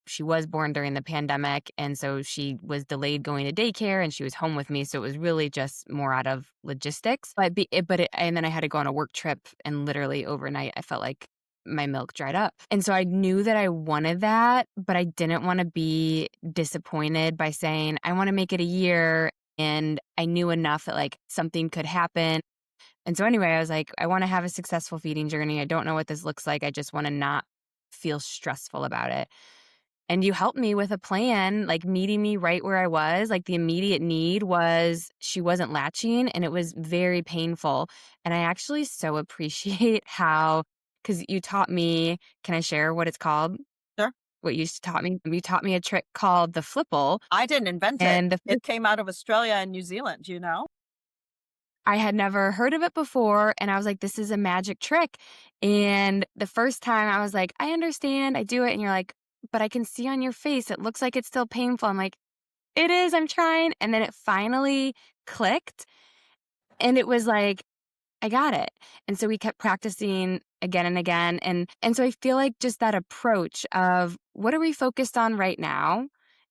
she was born during the pandemic. And so she was delayed going to daycare and she was home with me. So it was really just more out of logistics. And then I had to go on a work trip and literally overnight, I felt like my milk dried up. And so I knew that I wanted that, but I didn't want to be disappointed by saying, I want to make it a year, and I knew enough that, like, something could happen. And so anyway, I was like, I wanna have a successful feeding journey. I don't know what this looks like. I just wanna not feel stressful about it. And you helped me with a plan, like, meeting me right where I was. Like, the immediate need was she wasn't latching, and it was very painful. And I actually so appreciate how, because you taught me, can I share what it's called? Sure. What you taught me? You taught me a trick called the flipple, I didn't invent it. and the It came out of Australia and New Zealand, you know? I had never heard of it before, and I was like, "This is a magic trick." And the first time I was like, "I understand, I do it." And you're like, "But I can see on your face, it looks like it's still painful." I'm like, "It is, I'm trying." And then it finally clicked, and it was like, I got it. And so we kept practicing again and again. And so I feel like just that approach of what are we focused on right now?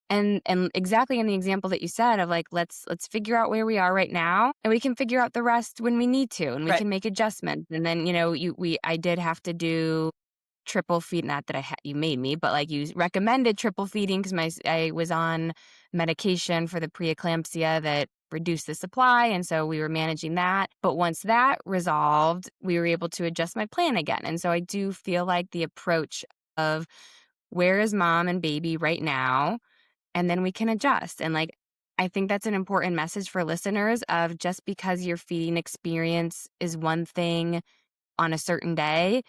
And exactly in the example that you said of like, let's figure out where we are right now, and we can figure out the rest when we need to, and we Right. can make adjustments. And then, I did have to do triple feed, not that you made me, but like you recommended triple feeding because I was on medication for the preeclampsia that reduced the supply, and so we were managing that. But once that resolved, we were able to adjust my plan again. And so I do feel like the approach of where is mom and baby right now, and then we can adjust. And like, I think that's an important message for listeners of just because your feeding experience is one thing on a certain day,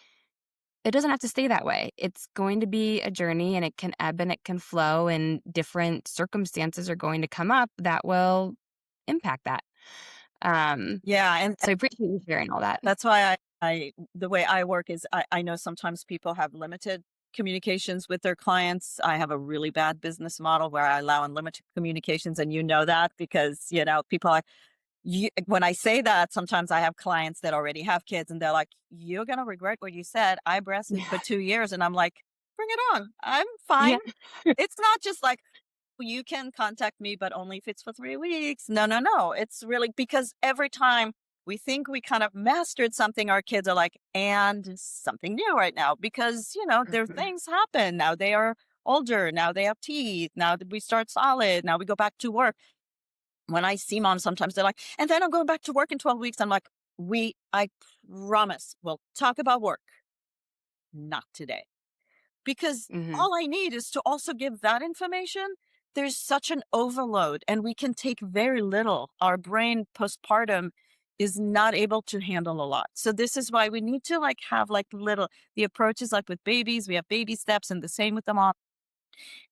it doesn't have to stay that way. It's going to be a journey, and it can ebb and it can flow, and different circumstances are going to come up that will impact that. Um, Yeah, and so I appreciate you sharing all that. that's why I the way I work is I know sometimes people have limited communications with their clients. I have a really bad business model where I allow unlimited communications, and you know that because, people are when I say that, sometimes I have clients that already have kids and they're like, "You're gonna regret what you said. I breastfed for 2 years." And I'm like, "Bring it on. I'm fine." Yeah. It's not just like, you can contact me, but only if it's for 3 weeks. No, no, no. It's really because every time we think we kind of mastered something, our kids are like, and something new right now because, their Mhm. things happen. Now they are older. Now they have teeth. Now that we start solid. Now we go back to work. When I see moms, sometimes they're like, and then I'm going back to work in 12 weeks. I'm like, I promise we'll talk about work, not today because Mhm. all I need is to also give that information. There's such an overload, and we can take very little. Our brain postpartum is not able to handle a lot. So this is why we need to like have like little the approach is like with babies, we have baby steps, and the same with the mom.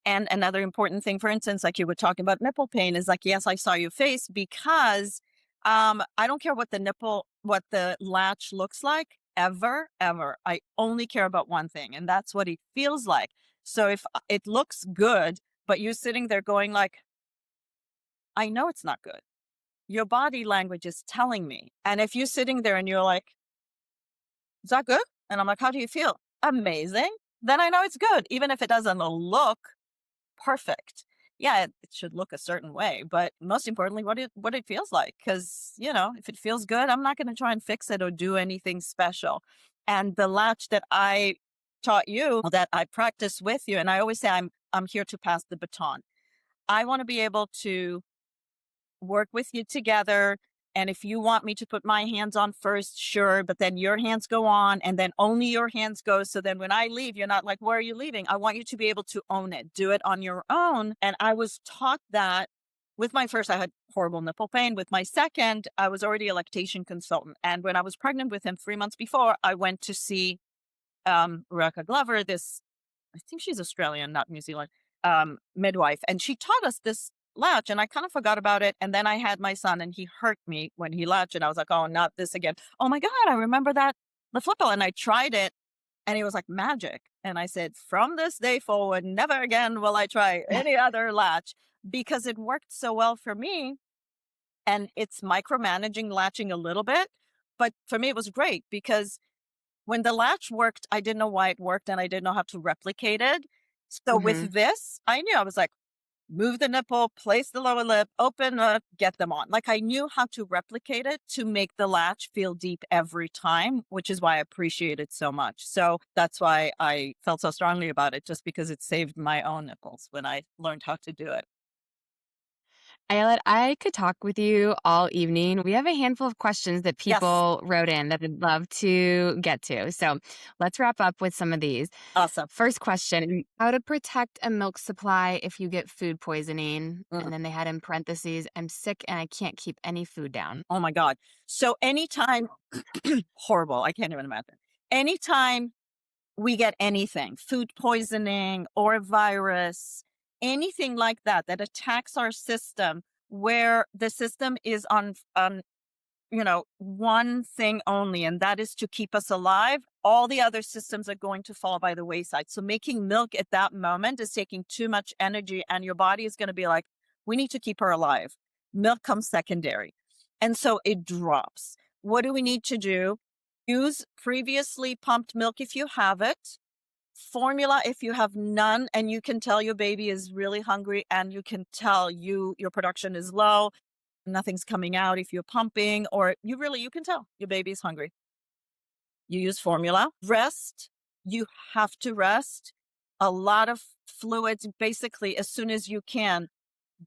And another important thing, for instance, like you were talking about nipple pain, is like, yes, I saw your face because I don't care what the latch looks like, ever, ever. I only care about one thing, and that's what it feels like. So if it looks good, but you're sitting there going like, I know it's not good. Your body language is telling me. And if you're sitting there and you're like, is that good? And I'm like, how do you feel? Amazing. Then I know it's good, even if it doesn't look perfect. Yeah, it should look a certain way, but most importantly, what it feels like. Because if it feels good, I'm not going to try and fix it or do anything special. And the latch that I taught you, that I practice with you, and I always say I'm here to pass the baton. I want to be able to work with you together. And if you want me to put my hands on first, sure, but then your hands go on and then only your hands go. So then when I leave, you're not like, where are you leaving? I want you to be able to own it, do it on your own. And I was taught that with my first, I had horrible nipple pain. With my second, I was already a lactation consultant. And when I was pregnant with him 3 months before, I went to see Rebecca Glover, this, I think she's Australian, not New Zealand, midwife. And she taught us this latch, and I kind of forgot about it. And then I had my son, and he hurt me when he latched, and I was like, "Oh, not this again." Oh my God, I remember that the flipple, and I tried it, and it was like magic. And I said, "From this day forward, never again will I try any other latch," because it worked so well for me. And it's micromanaging latching a little bit, but for me it was great because when the latch worked, I didn't know why it worked and I didn't know how to replicate it. So Mhm. with this, I knew. I was like, move the nipple, place the lower lip, open up, get them on. Like I knew how to replicate it to make the latch feel deep every time, which is why I appreciate it so much. So that's why I felt so strongly about it, just because it saved my own nipples when I learned how to do it. Ayelet, I could talk with you all evening. We have a handful of questions that Yes. people wrote in that I'd love to get to. So let's wrap up with some of these. Awesome. First question: how to protect a milk supply if you get food poisoning? Mm. And then they had in parentheses, I'm sick and I can't keep any food down. Oh my God. So anytime, horrible. I can't even imagine. Anytime we get anything, food poisoning or a virus, anything like that, that attacks our system, where the system is on one thing only, and that is to keep us alive, all the other systems are going to fall by the wayside. So making milk at that moment is taking too much energy, and your body is going to be like, we need to keep her alive. Milk comes secondary. And so it drops. What do we need to do? Use previously pumped milk if you have it, formula if you have none, and you can tell your baby is really hungry, and you can tell your production is low, nothing's coming out if you're pumping, or you can tell your baby's hungry. You use formula. Rest, you have to rest. A lot of fluids, basically, as soon as you can,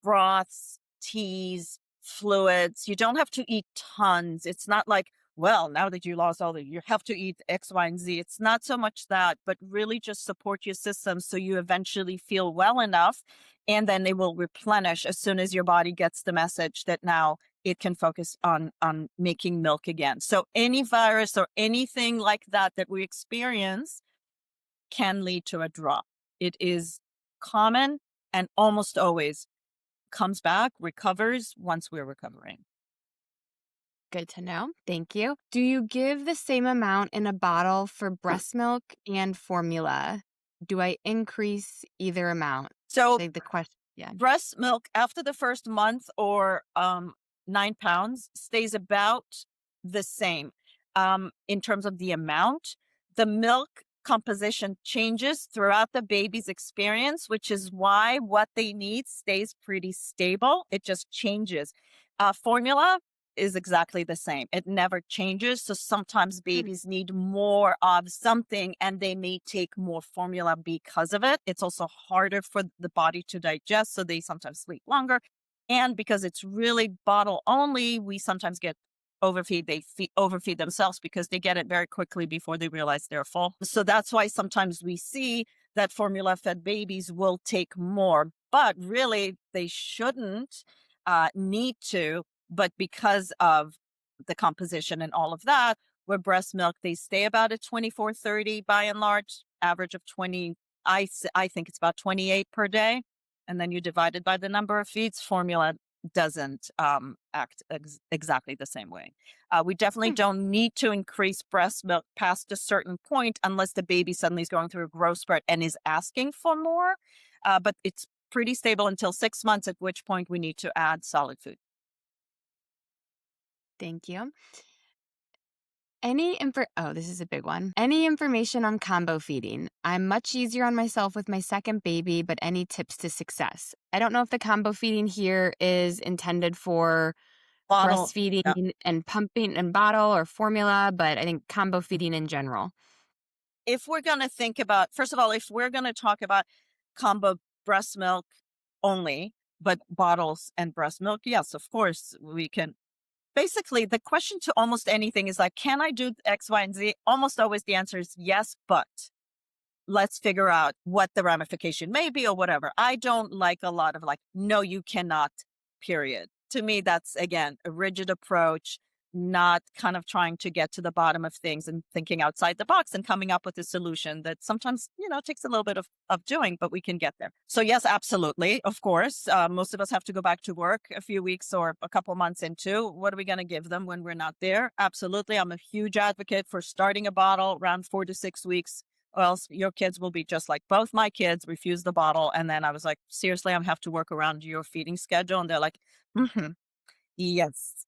broths, teas, fluids. You don't have to eat tons. It's not like, well, now that you lost all the, you have to eat X, Y, and Z. It's not so much that, but really just support your system so you eventually feel well enough. And then they will replenish as soon as your body gets the message that now it can focus on making milk again. So any virus or anything like that that we experience can lead to a drop. It is common and almost always comes back, recovers once we're recovering. Good to know. Thank you. Do you give the same amount in a bottle for breast milk and formula? Do I increase either amount? So Actually, the question, yeah. breast milk after the first month or 9 pounds stays about the same in terms of the amount. The milk composition changes throughout the baby's experience, which is why what they need stays pretty stable. It just changes. Formula is exactly the same. It never changes. So sometimes Mm. babies need more of something and they may take more formula because of it. It's also harder for the body to digest. So they sometimes sleep longer. And because it's really bottle only, we sometimes get overfeed. Overfeed themselves because they get it very quickly before they realize they're full. So that's why sometimes we see that formula fed babies will take more, but really they shouldn't need to. But because of the composition and all of that, with breast milk, they stay about at 24-30 by and large, average of 20. I think it's about 28 per day. And then you divide it by the number of feeds. Formula doesn't act exactly the same way. We definitely Hmm. don't need to increase breast milk past a certain point unless the baby suddenly is going through a growth spurt and is asking for more. But it's pretty stable until 6 months, at which point we need to add solid food. Thank you. Oh, this is a big one. Any information on combo feeding? I'm much easier on myself with my second baby, but any tips to success? I don't know if the combo feeding here is intended for Bottle. Yeah. breastfeeding and pumping and bottle or formula, but I think combo feeding in general. If we're going to think about, first of all, if we're going to talk about combo breast milk only, but bottles and breast milk, yes, of course, we can. Basically, the question to almost anything is like, can I do X, Y, and Z? Almost always the answer is yes, but let's figure out what the ramification may be or whatever. I don't like a lot of like, no, you cannot, period. To me, that's again a rigid approach. not kind of trying to get to the bottom of things and thinking outside the box and coming up with a solution that sometimes, takes a little bit of doing, but we can get there. So yes, absolutely. Of course, most of us have to go back to work a few weeks or a couple months into. What are we going to give them when we're not there? Absolutely. I'm a huge advocate for starting a bottle around 4 to 6 weeks, or else your kids will be just like both my kids refuse the bottle. And then I was like, seriously, I have to work around your feeding schedule. And they're like, yes,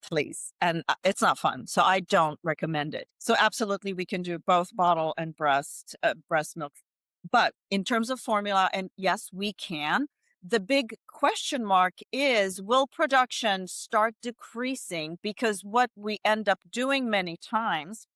please. And it's not fun. So I don't recommend it. So absolutely, we can do both bottle and breast milk. But in terms of formula, and yes, we can. The big question mark is, will production start decreasing? Because what we end up doing many times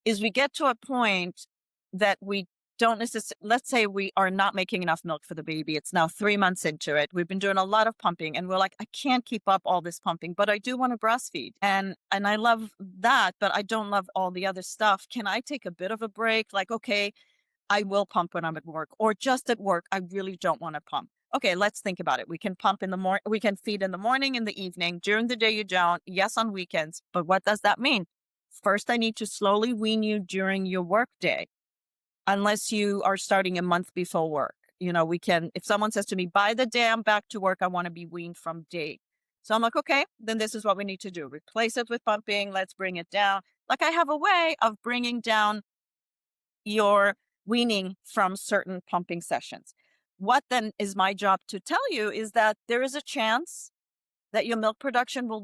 is we get to a point that we don't necessarily, let's say we are not making enough milk for the baby. It's now 3 months into it. We've been doing a lot of pumping and we're like, I can't keep up all this pumping, but I do want to breastfeed. And I love that, but I don't love all the other stuff. Can I take a bit of a break? Like, okay, I will pump when I'm at work, or just at work, I really don't want to pump. Okay, let's think about it. We can pump in the morning, we can feed in the morning, in the evening, during the day you don't, yes, on weekends. But what does that mean? First, I need to slowly wean you during your work day, unless you are starting a month before work. We can, if someone says to me, by the day I'm back to work, I want to be weaned from date. So I'm like, okay, then this is what we need to do. Replace it with pumping. Let's bring it down. Like, I have a way of bringing down your weaning from certain pumping sessions. What then is my job to tell you is that there is a chance that your milk production will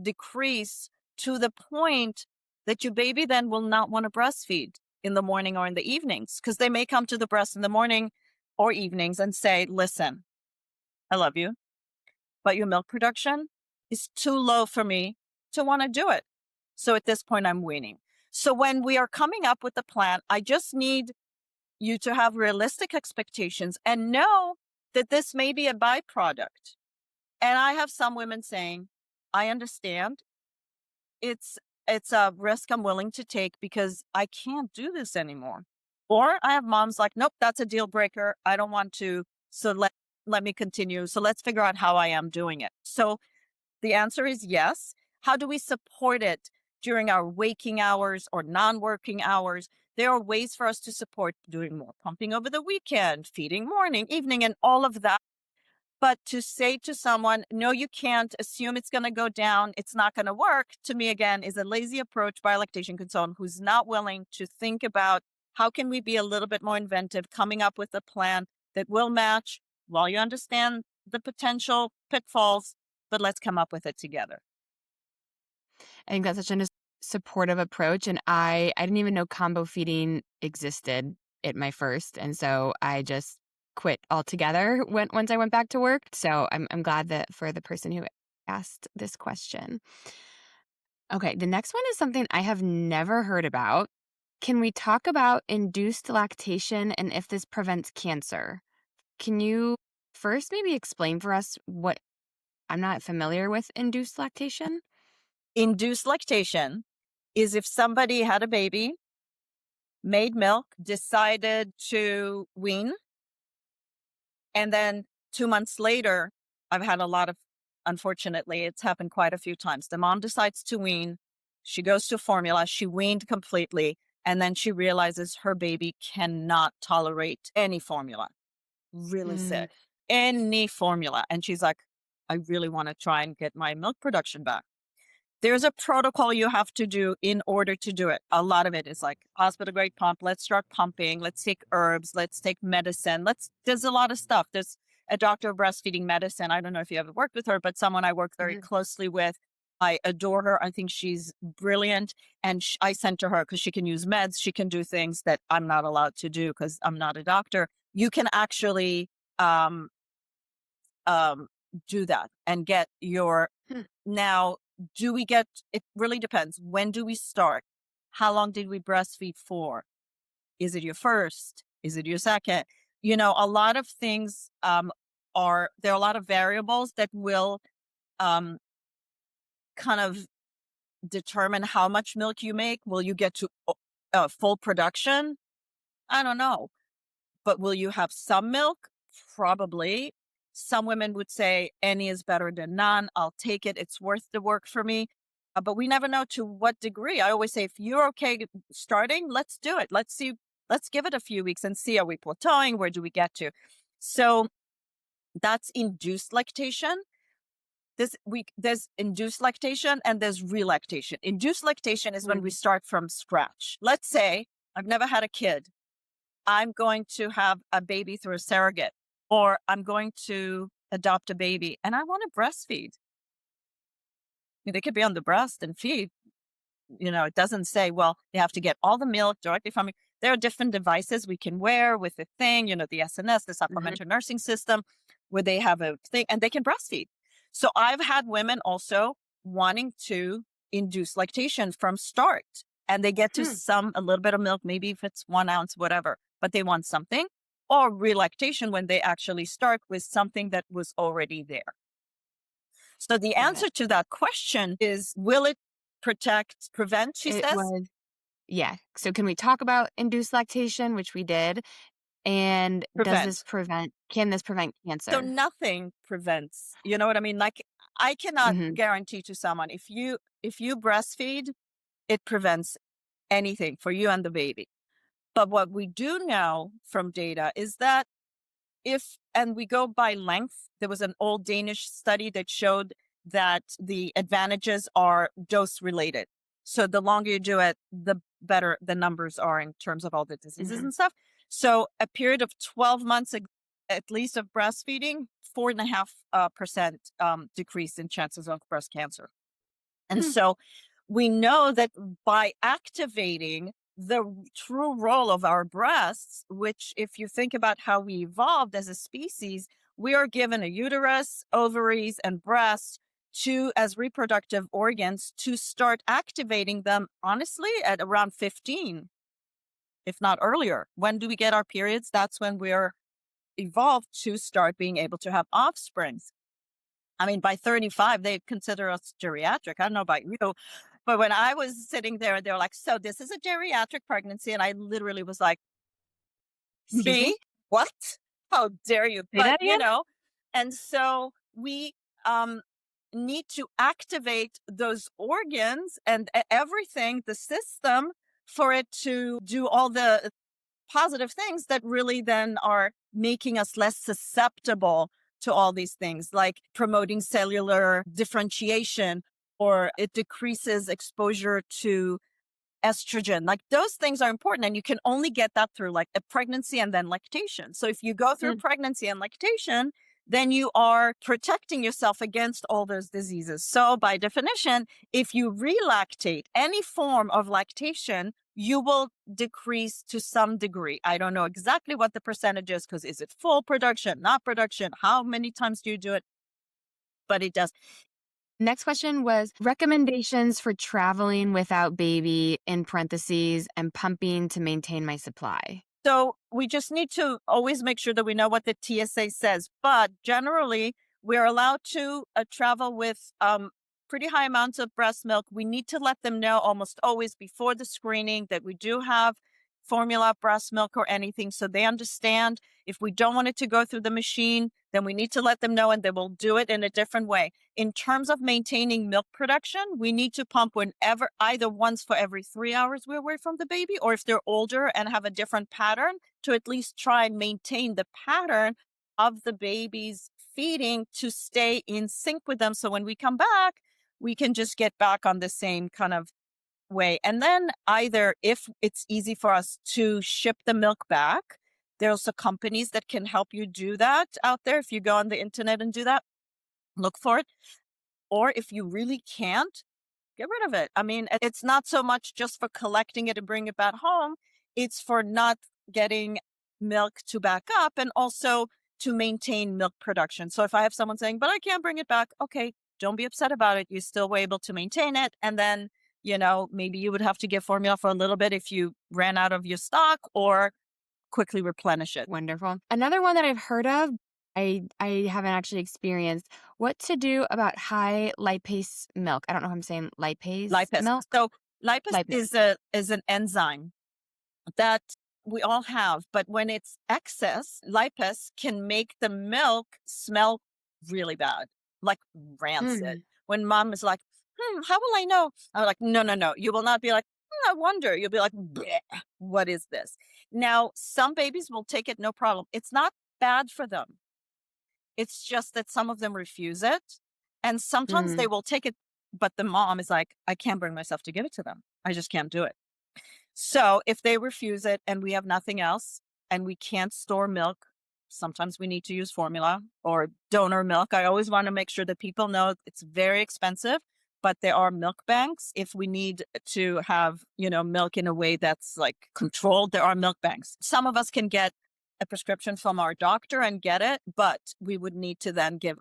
decrease to the point that your baby then will not want to breastfeed in the morning or in the evenings, because they may come to the breast in the morning or evenings and say, listen, I love you, but your milk production is too low for me to want to do it. So at this point, I'm weaning. So when we are coming up with a plan, I just need you to have realistic expectations and know that this may be a byproduct. And I have some women saying, I understand. It's a risk I'm willing to take because I can't do this anymore. Or I have moms like, nope, that's a deal breaker. I don't want to. So let me continue. So let's figure out how I am doing it. So the answer is yes. How do we support it during our waking hours or non-working hours? There are ways for us to support doing more pumping over the weekend, feeding morning, evening, and all of that. But to say to someone, no, you can't assume it's going to go down, it's not going to work, to me, again, is a lazy approach by a lactation consultant who's not willing to think about how can we be a little bit more inventive, coming up with a plan that will match while you understand the potential pitfalls, but let's come up with it together. I think that's such a supportive approach, and I didn't even know combo feeding existed at my first, and so I just quit altogether once I went back to work. So I'm glad that for the person who asked this question. Okay, the next one is something I have never heard about. Can we talk about induced lactation and if this prevents cancer? Can you first maybe explain for us what I'm not familiar with induced lactation? Induced lactation is if somebody had a baby, made milk, decided to wean, and then 2 months later, I've had a lot of, unfortunately, it's happened quite a few times. The mom decides to wean, she goes to formula, she weaned completely, and then she realizes her baby cannot tolerate any formula. Really Mm, sick. Any formula. And she's like, I really want to try and get my milk production back. There's a protocol you have to do in order to do it. A lot of it is like hospital grade pump. Let's start pumping. Let's take herbs. Let's take medicine. There's a lot of stuff. There's a doctor of breastfeeding medicine. I don't know if you ever worked with her, but someone I work very mhm. closely with. I adore her. I think she's brilliant. And I sent to her because she can use meds. She can do things that I'm not allowed to do because I'm not a doctor. You can actually um, um, do that and get your Hmm. now, do we get it really depends. When do we start? How long did we breastfeed for? Is it your first? Is it your second? A lot of things are there are a lot of variables that will um kind of determine how much milk you make. Will you get to full production? I don't know. But will you have some milk? Probably. Some women would say any is better than none. I'll take it. It's worth the work for me. But we never know to what degree. I always say, if you're okay starting, let's do it. Let's see. Let's give it a few weeks and see, are we plateauing? Where do we get to? So that's induced lactation. There's induced lactation and there's relactation. Induced lactation is when we Mm. start from scratch. Let's say I've never had a kid. I'm going to have a baby through a surrogate, or I'm going to adopt a baby and I want to breastfeed. They could be on the breast and feed. It doesn't say, well, they have to get all the milk directly from me. There are different devices we can wear with the thing, the SNS, the Mhm. supplementary nursing system, where they have a thing and they can breastfeed. So I've had women also wanting to induce lactation from start, and they get to Hmm. some, a little bit of milk, maybe if it's 1 ounce, whatever, but they want something, or relactation when they actually start with something that was already there. So the Got it. answer to that question is, will it prevent, she It says? was yeah. So can we talk about induced lactation, which we did, and Prevent. can this prevent So cancer? nothing prevents, you know what I mean? Like, I cannot Mhm. guarantee to someone, if you breastfeed, it prevents anything for you and the baby. But what we do know from data is that, and we go by length, there was an old Danish study that showed that the advantages are dose related. So the longer you do it, the better the numbers are in terms of all the diseases Mhm. and stuff. So a period of 12 months at least of breastfeeding, 4.5% decrease in chances of breast cancer. And Hmm. so we know that by activating the true role of our breasts, which, if you think about how we evolved as a species, we are given a uterus, ovaries, and breasts as reproductive organs to start activating them, honestly, at around 15, if not earlier. When do we get our periods? That's when we're evolved to start being able to have offspring. I mean, by 35, they consider us geriatric. I don't know about you, but when I was sitting there, they were like, "So this is a geriatric pregnancy," and I literally was like, Excuse me? "Me? What? How dare you?" Say that again? And so we um, need to activate those organs and everything, the system, for it to do all the positive things that really then are making us less susceptible to all these things, like promoting cellular differentiation, or it decreases exposure to estrogen. Like, those things are important, and you can only get that through like a pregnancy and then lactation. So if you go through Mm. pregnancy and lactation, then you are protecting yourself against all those diseases. So by definition, if you relactate, any form of lactation, you will decrease to some degree. I don't know exactly what the percentage is, because is it full production, not production? How many times do you do it? But it does. Next question was recommendations for traveling without baby in parentheses and pumping to maintain my supply. So we just need to always make sure that we know what the TSA says. But generally, we're allowed to travel with pretty high amounts of breast milk. We need to let them know almost always before the screening that we do have formula breast milk or anything, so they understand. If we don't want it to go through the machine, then we need to let them know, and they will do it in a different way. In terms of maintaining milk production, we need to pump whenever, either once for every 3 hours we're away from the baby, or if they're older and have a different pattern, to at least try and maintain the pattern of the baby's feeding to stay in sync with them. So when we come back, we can just get back on the same kind of way. And then, either if it's easy for us to ship the milk back, there's also companies that can help you do that out there. If you go on the internet and do that, look for it. Or if you really can't, get rid of it. I mean, it's not so much just for collecting it and bring it back home. It's for not getting milk to back up, and also to maintain milk production. So if I have someone saying, but I can't bring it back, okay, don't be upset about it. You still were able to maintain it. And then, maybe you would have to give formula for a little bit if you ran out of your stock, or quickly replenish it. Wonderful. Another one that I've heard of, I haven't actually experienced, what to do about high lipase milk. I don't know if I'm saying lipase Lipase. milk. So lipase Lipase. is an enzyme that we all have, but when it's excess, lipase can make the milk smell really bad, like rancid. Mm. When mom is like, how will I know? I'm like, no, no, no. You will not be like, I wonder. You'll be like, "Bleh, what is this?" Now, some babies will take it no problem. It's not bad for them. It's just that some of them refuse it. And sometimes they Mm, will take it, but the mom is like, I can't bring myself to give it to them. I just can't do it. So if they refuse it and we have nothing else and we can't store milk, sometimes we need to use formula or donor milk. I always want to make sure that people know it's very expensive, but there are milk banks. If we need to have, milk in a way that's like controlled, there are milk banks. Some of us can get a prescription from our doctor and get it, but we would need to then give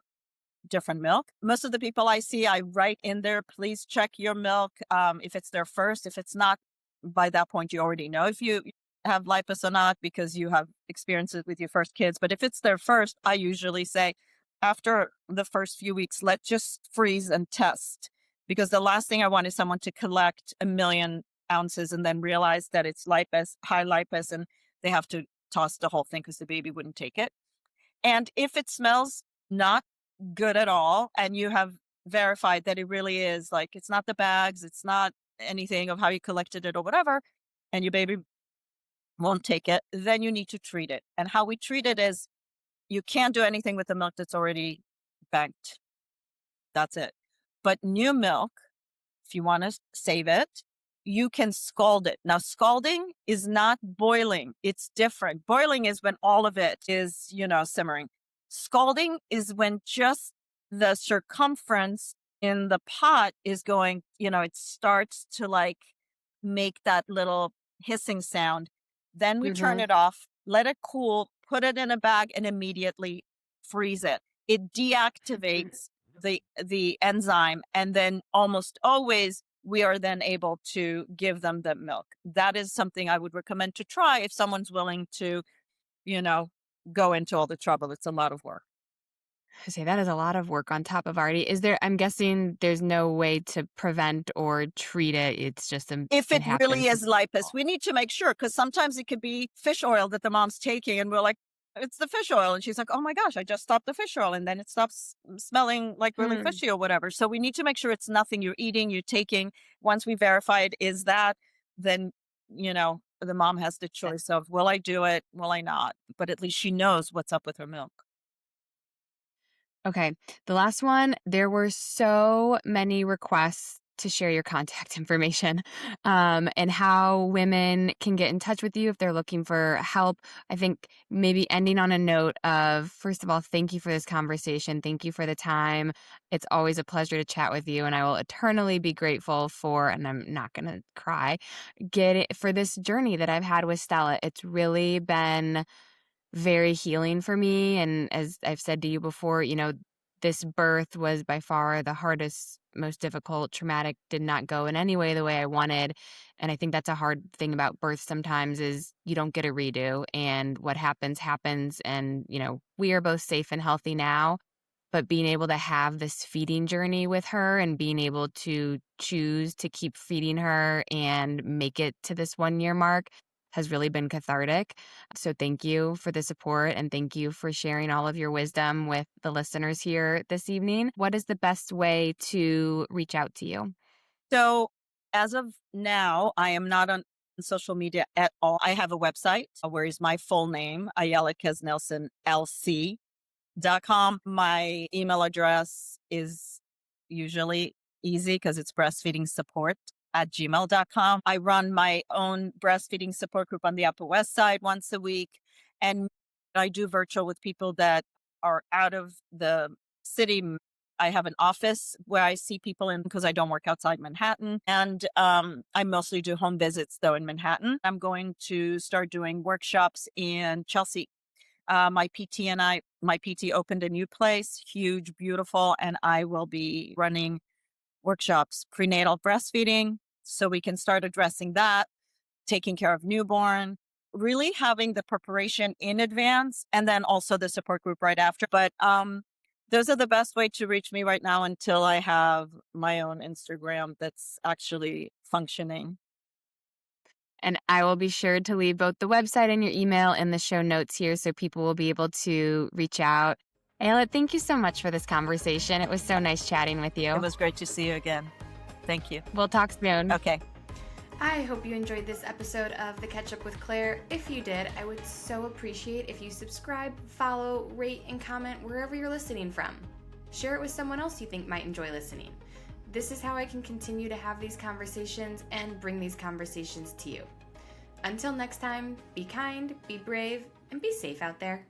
different milk. Most of the people I see, I write in there, please check your milk. If it's their first, if it's not, by that point, you already know if you have lipase or not because you have experiences with your first kids. But if it's their first, I usually say after the first few weeks, let's just freeze and test because the last thing I want is someone to collect 1,000,000 ounces and then realize that it's lipase, high lipase, and they have to toss the whole thing because the baby wouldn't take it. And if it smells not good at all, and you have verified that it really is like it's not the bags, it's not anything of how you collected it or whatever, and your baby won't take it, then you need to treat it. And how we treat it is you can't do anything with the milk that's already banked. That's it. But new milk, if you want to save it, you can scald it. Now, scalding is not boiling, it's different. Boiling is when all of it is, simmering. Scalding is when just the circumference in the pot is going, it starts to like make that little hissing sound. Then we turn mhm. it off, let it cool, put it in a bag, and immediately freeze it. It deactivates the enzyme, and then almost always we are then able to give them the milk. That is something I would recommend to try if someone's willing to, you know, go into all the trouble. It's a lot of work. I say that is a lot of work on top of already. Is there I'm guessing there's no way to prevent or treat it. It's just If it it really happens. is lipase, we need to make sure because sometimes it could be fish oil that the mom's taking, and we're like, it's the fish oil. And she's like, oh my gosh, I just stopped the fish oil. And then it stops smelling like really Hmm. fishy or whatever. So we need to make sure it's nothing you're eating, you're taking. Once we verify it is that, then, the mom has the choice of, will I do it? Will I not? But at least she knows what's up with her milk. Okay. The last one, there were so many requests to share your contact information and how women can get in touch with you if they're looking for help. I think maybe ending on a note of, first of all, thank you for this conversation. Thank you for the time. It's always a pleasure to chat with you. And I will eternally be grateful for, and I'm not going to cry, get it for this journey that I've had with Stella. It's really been very healing for me. And as I've said to you before, this birth was by far the hardest, most difficult, traumatic, did not go in any way the way I wanted. And I think that's a hard thing about birth sometimes is you don't get a redo and what happens happens. And, we are both safe and healthy now, but being able to have this feeding journey with her and being able to choose to keep feeding her and make it to this 1 year mark has really been cathartic. So thank you for the support and thank you for sharing all of your wisdom with the listeners here this evening. What is the best way to reach out to you? So as of now, I am not on social media at all. I have a website where is my full name, Ayelet Kaznelson LC.com. My email address is usually easy because it's breastfeeding support at gmail.com. I run my own breastfeeding support group on the Upper West Side once a week. And I do virtual with people that are out of the city. I have an office where I see people in because I don't work outside Manhattan. And I mostly do home visits, though, in Manhattan. I'm going to start doing workshops in Chelsea. My PT opened a new place, huge, beautiful, and I will be running workshops, prenatal breastfeeding, so we can start addressing that, taking care of newborn, really having the preparation in advance, and then also the support group right after. But those are the best way to reach me right now until I have my own Instagram that's actually functioning. And I will be sure to leave both the website and your email in the show notes here so people will be able to reach out. Ayla, thank you so much for this conversation. It was so nice chatting with It you. was great to see you again. Thank you. We'll talk soon. Okay. I hope you enjoyed this episode of The Catch Up with Claire. If you did, I would so appreciate if you subscribe, follow, rate, and comment wherever you're listening from. Share it with someone else you think might enjoy listening. This is how I can continue to have these conversations and bring these conversations to you. Until next time, be kind, be brave, and be safe out there.